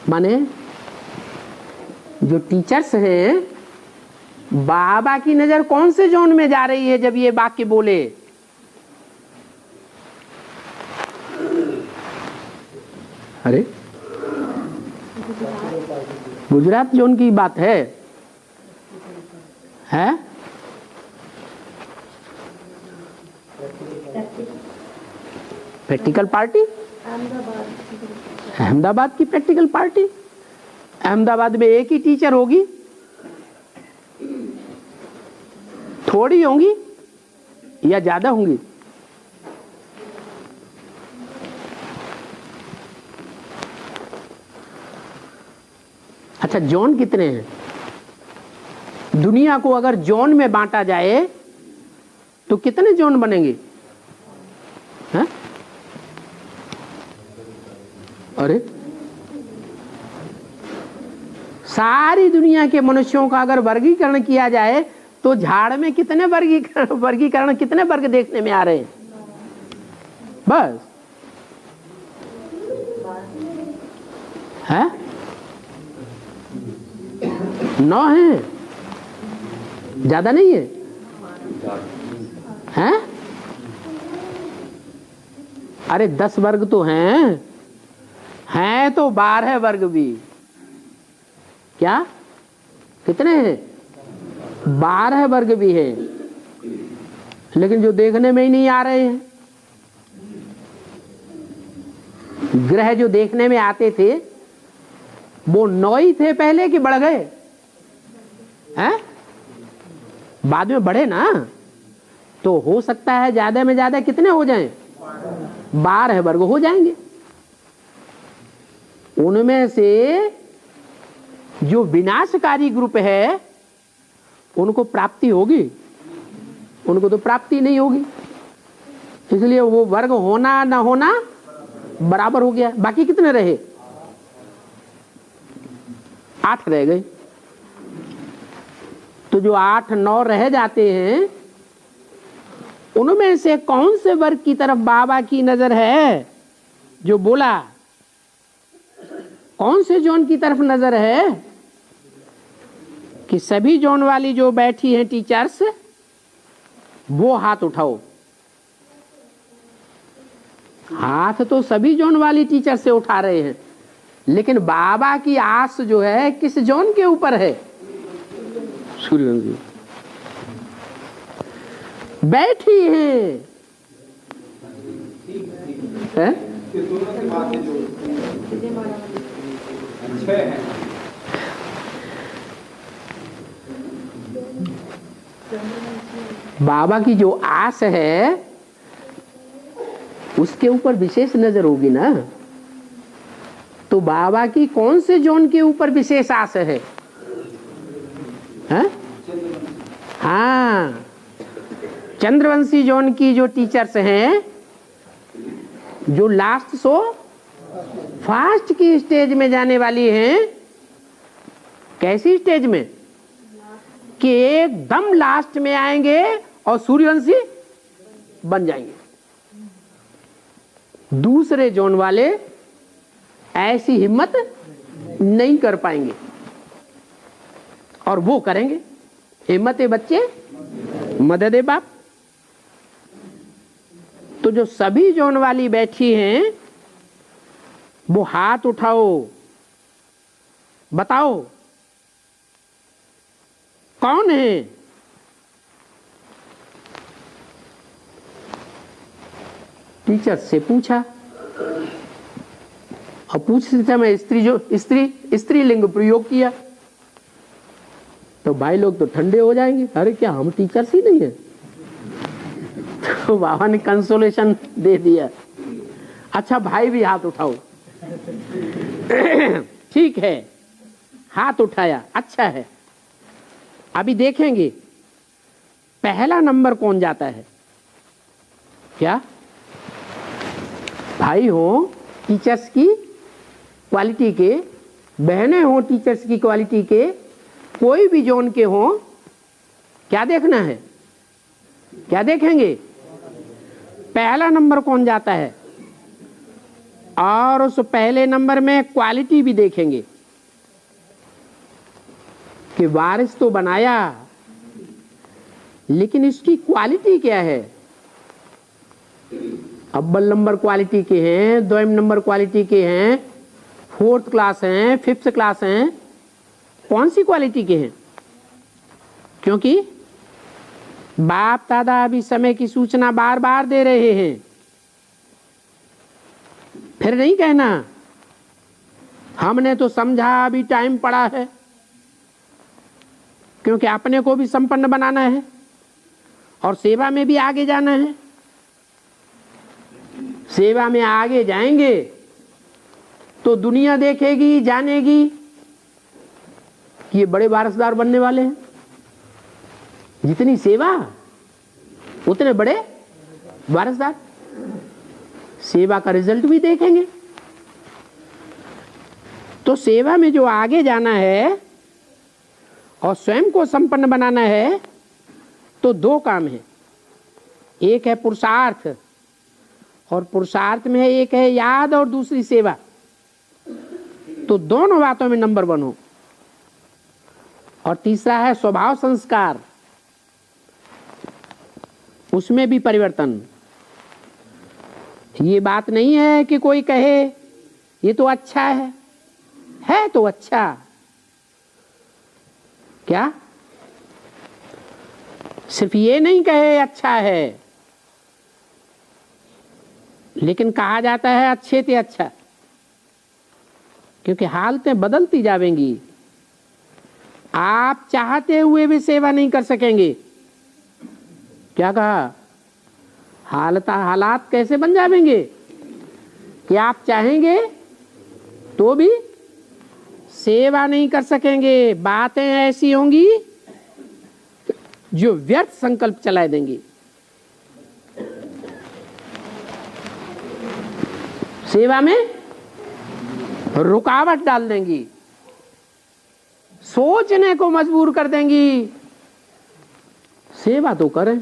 माने जो टीचर्स हैं, बाबा की नजर कौन से जोन में जा रही है जब ये वाक्य बोले? अरे गुजरात जोन की बात है, हैं? प्रैक्टिकल पार्टी, अहमदाबाद की प्रैक्टिकल पार्टी। अहमदाबाद में एक ही टीचर होगी, थोड़ी होंगी या ज्यादा होंगी? अच्छा, जोन कितने हैं? दुनिया को अगर जोन में बांटा जाए तो कितने जोन बनेंगे? हैं? अरे सारी दुनिया के मनुष्यों का अगर वर्गीकरण किया जाए तो झाड़ में कितने वर्गीकरण कितने वर्ग देखने में आ रहे हैं? बस है 9 है, ज्यादा नहीं है, हैं? अरे 10 वर्ग तो हैं तो 12 वर्ग भी। क्या कितने हैं? 12 वर्ग भी है, लेकिन जो देखने में ही नहीं आ रहे हैं। ग्रह जो देखने में आते थे वो 9 ही थे पहले कि बढ़ गए हैं? बाद में बढ़े ना, तो हो सकता है ज्यादा में ज्यादा कितने हो जाएं? 12 वर्ग हो जाएंगे। उनमें से जो विनाशकारी ग्रुप है उनको प्राप्ति होगी, उनको तो प्राप्ति नहीं होगी, इसलिए वो वर्ग होना ना होना बराबर हो गया। बाकी कितने रहे? 8 रह गए। तो जो 8 9 रह जाते हैं उनमें से कौन से वर्ग की तरफ बाबा की नजर है? जो बोला कौन से जोन की तरफ नजर है? कि सभी जोन वाली जो बैठी हैं टीचर्स, वो हाथ उठाओ। हाथ तो सभी जोन वाली टीचर से उठा रहे हैं, लेकिन बाबा की आस जो है किस जोन के ऊपर है? सूर्यवंशी बैठी है? बाबा की जो आस है उसके ऊपर विशेष नजर होगी ना। तो बाबा की कौन से जोन के ऊपर विशेष आस है? हाँ, चंद्रवंशी जोन की जो टीचर्स हैं, जो लास्ट सो फास्ट की स्टेज में जाने वाली हैं। कैसी स्टेज में? कि एकदम लास्ट में आएंगे और सूर्यवंशी बन जाएंगे। दूसरे जोन वाले ऐसी हिम्मत नहीं कर पाएंगे, और वो करेंगे। हिम्मत है बच्चे, मदद है बाप। तो जो सभी जोन वाली बैठी हैं वो हाथ उठाओ, बताओ कौन है? टीचर से पूछा, और पूछते समय स्त्रीलिंग प्रयोग किया, तो भाई लोग तो ठंडे हो जाएंगे। अरे क्या हम टीचर्स ही नहीं है? तो बाबा ने कंसोलेशन दे दिया। अच्छा भाई भी हाथ उठाओ। ठीक है, हाथ उठाया, अच्छा है। अभी देखेंगे पहला नंबर कौन जाता है। क्या भाई हो टीचर्स की क्वालिटी के, बहनें हो टीचर्स की क्वालिटी के, कोई भी जोन के हो, क्या देखना है? क्या देखेंगे? पहला नंबर कौन जाता है, और उस पहले नंबर में क्वालिटी भी देखेंगे कि वारिस तो बनाया, लेकिन इसकी क्वालिटी क्या है। अव्वल नंबर क्वालिटी के हैं, द्वितीय नंबर क्वालिटी के हैं, 4th क्लास हैं, 5th क्लास हैं, कौन सी क्वालिटी के हैं? क्योंकि बाप दादा अभी समय की सूचना बार बार दे रहे हैं। फिर नहीं कहना हमने तो समझा, अभी टाइम पड़ा है, क्योंकि अपने को भी संपन्न बनाना है और सेवा में भी आगे जाना है। सेवा में आगे जाएंगे तो दुनिया देखेगी, जानेगी कि ये बड़े वारसदार बनने वाले हैं। जितनी सेवा उतने बड़े वारसदार। सेवा का रिजल्ट भी देखेंगे। तो सेवा में जो आगे जाना है और स्वयं को संपन्न बनाना है, तो दो काम है, एक है पुरुषार्थ, और पुरुषार्थ में एक है याद और दूसरी सेवा। तो दोनों बातों में नंबर 1 हो। और तीसरा है स्वभाव संस्कार, उसमें भी परिवर्तन। ये बात नहीं है कि कोई कहे ये तो अच्छा है तो अच्छा, क्या सिर्फ ये नहीं कहे अच्छा है, लेकिन कहा जाता है अच्छे ते अच्छा, क्योंकि हालतें बदलती जाएंगी। आप चाहते हुए भी सेवा नहीं कर सकेंगे। क्या कहा? हालात कैसे बन जाएंगे कि आप चाहेंगे तो भी सेवा नहीं कर सकेंगे। बातें ऐसी होंगी जो व्यर्थ संकल्प चला देंगी। सेवा में रुकावट डाल देंगी, सोचने को मजबूर कर देंगी। सेवा तो करें,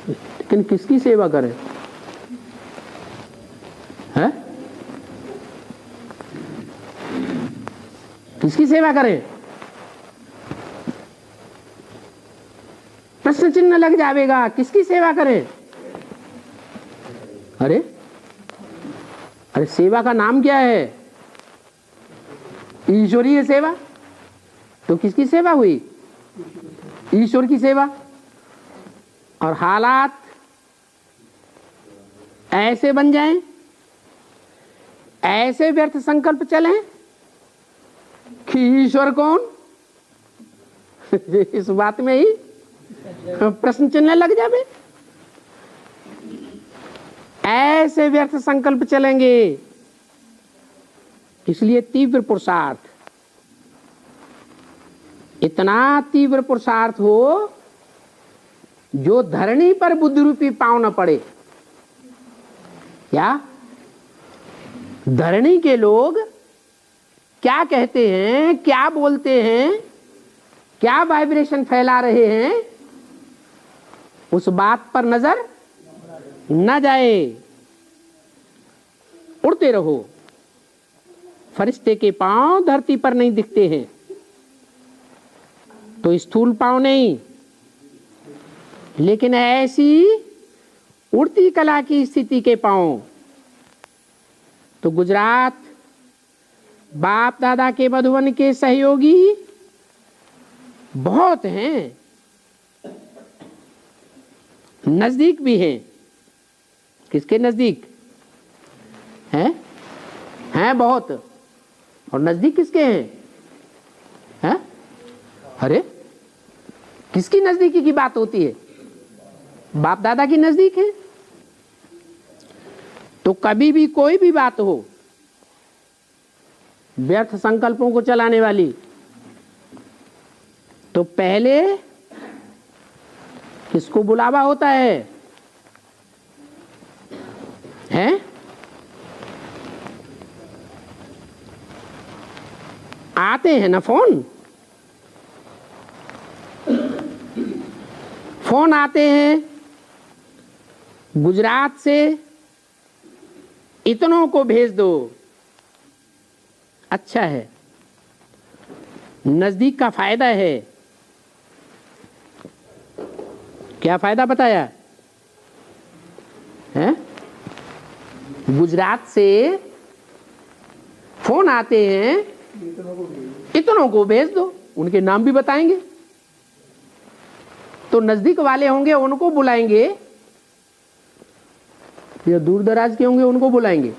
लेकिन किसकी सेवा करें? है? किसकी सेवा करें? प्रश्न चिन्ह लग जाएगा, किसकी सेवा करें? अरे सेवा का नाम क्या है? ईश्वरीय सेवा। तो किसकी सेवा हुई? ईश्वर की सेवा। और हालात ऐसे बन जाएं, ऐसे व्यर्थ संकल्प चलें कि ईश्वर कौन? इस बात में ही प्रश्न चिन्ह लग जाए। ऐसे व्यर्थ संकल्प चलेंगे। इसलिए तीव्र पुरुषार्थ, इतना तीव्र पुरुषार्थ हो जो धरणी पर बुद्धि रूपी पांव न पड़े। क्या धरणी के लोग क्या कहते हैं, क्या बोलते हैं, क्या वाइब्रेशन फैला रहे हैं, उस बात पर नजर न जाए। उड़ते रहो। फरिश्ते के पांव धरती पर नहीं दिखते हैं, तो स्थूल पांव नहीं, लेकिन ऐसी उड़ती कला की स्थिति के पांव। तो गुजरात बाप दादा के मधुबन के सहयोगी बहुत हैं, नजदीक भी हैं। किसके नजदीक हैं बहुत, और नजदीक किसके हैं? अरे किसकी नजदीकी की बात होती है? बाप दादा की नजदीक है। तो कभी भी कोई भी बात हो व्यर्थ संकल्पों को चलाने वाली, तो पहले किसको बुलावा होता है? आते हैं ना फोन आते हैं गुजरात से, इतनों को भेज दो। अच्छा है, नजदीक का फायदा है। क्या फायदा बताया है? गुजरात से फोन आते हैं, इतनों को भेज दो। उनके नाम भी बताएंगे, तो नजदीक वाले होंगे उनको बुलाएंगे, या दूर दराज के होंगे उनको बुलाएंगे।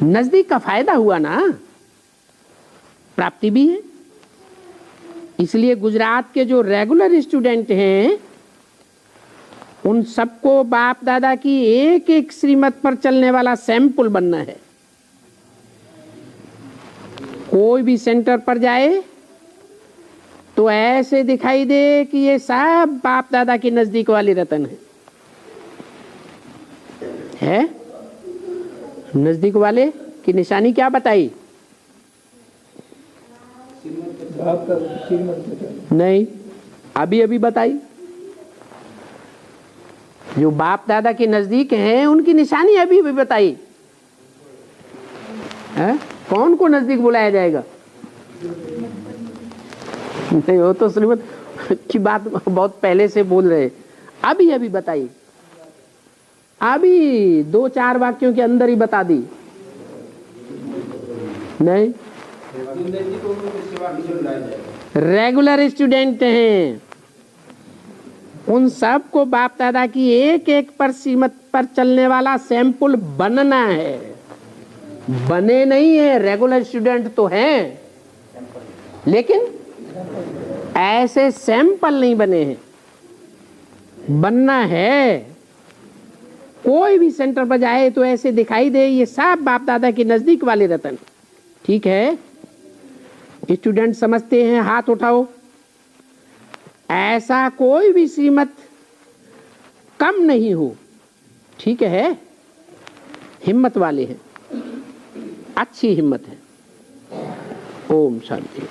नजदीक का फायदा हुआ ना, प्राप्ति भी है। इसलिए गुजरात के जो रेगुलर स्टूडेंट हैं उन सबको बाप दादा की एक एक श्रीमत पर चलने वाला सैंपल बनना है। कोई भी सेंटर पर जाए तो ऐसे दिखाई दे कि ये सब बाप दादा की नजदीक वाली रतन है। नजदीक वाले की निशानी क्या बताई? बाप का श्रीमत बता। नहीं, अभी अभी बताई। जो बाप दादा के नजदीक हैं उनकी निशानी अभी भी बताई है? कौन को नजदीक बुलाया जाएगा? नहीं, वो तो श्रीमत की बात बहुत पहले से बोल रहे। अभी अभी बताई, अभी 2-4 वाक्यों के अंदर ही बता दी। नहीं, रेगुलर स्टूडेंट हैं, उन सब को बाप दादा की एक एक पर श्रीमत पर चलने वाला सैंपल बनना है। बने नहीं है, रेगुलर स्टूडेंट तो हैं, लेकिन ऐसे सैंपल नहीं बने हैं। बनना है। कोई भी सेंटर पर जाए तो ऐसे दिखाई दे ये सब बाप दादा के नजदीक वाले रतन। ठीक है, स्टूडेंट समझते हैं, हाथ उठाओ। ऐसा कोई भी श्रीमत कम नहीं हो। ठीक है, हिम्मत वाले हैं, अच्छी हिम्मत है। ओम शांति।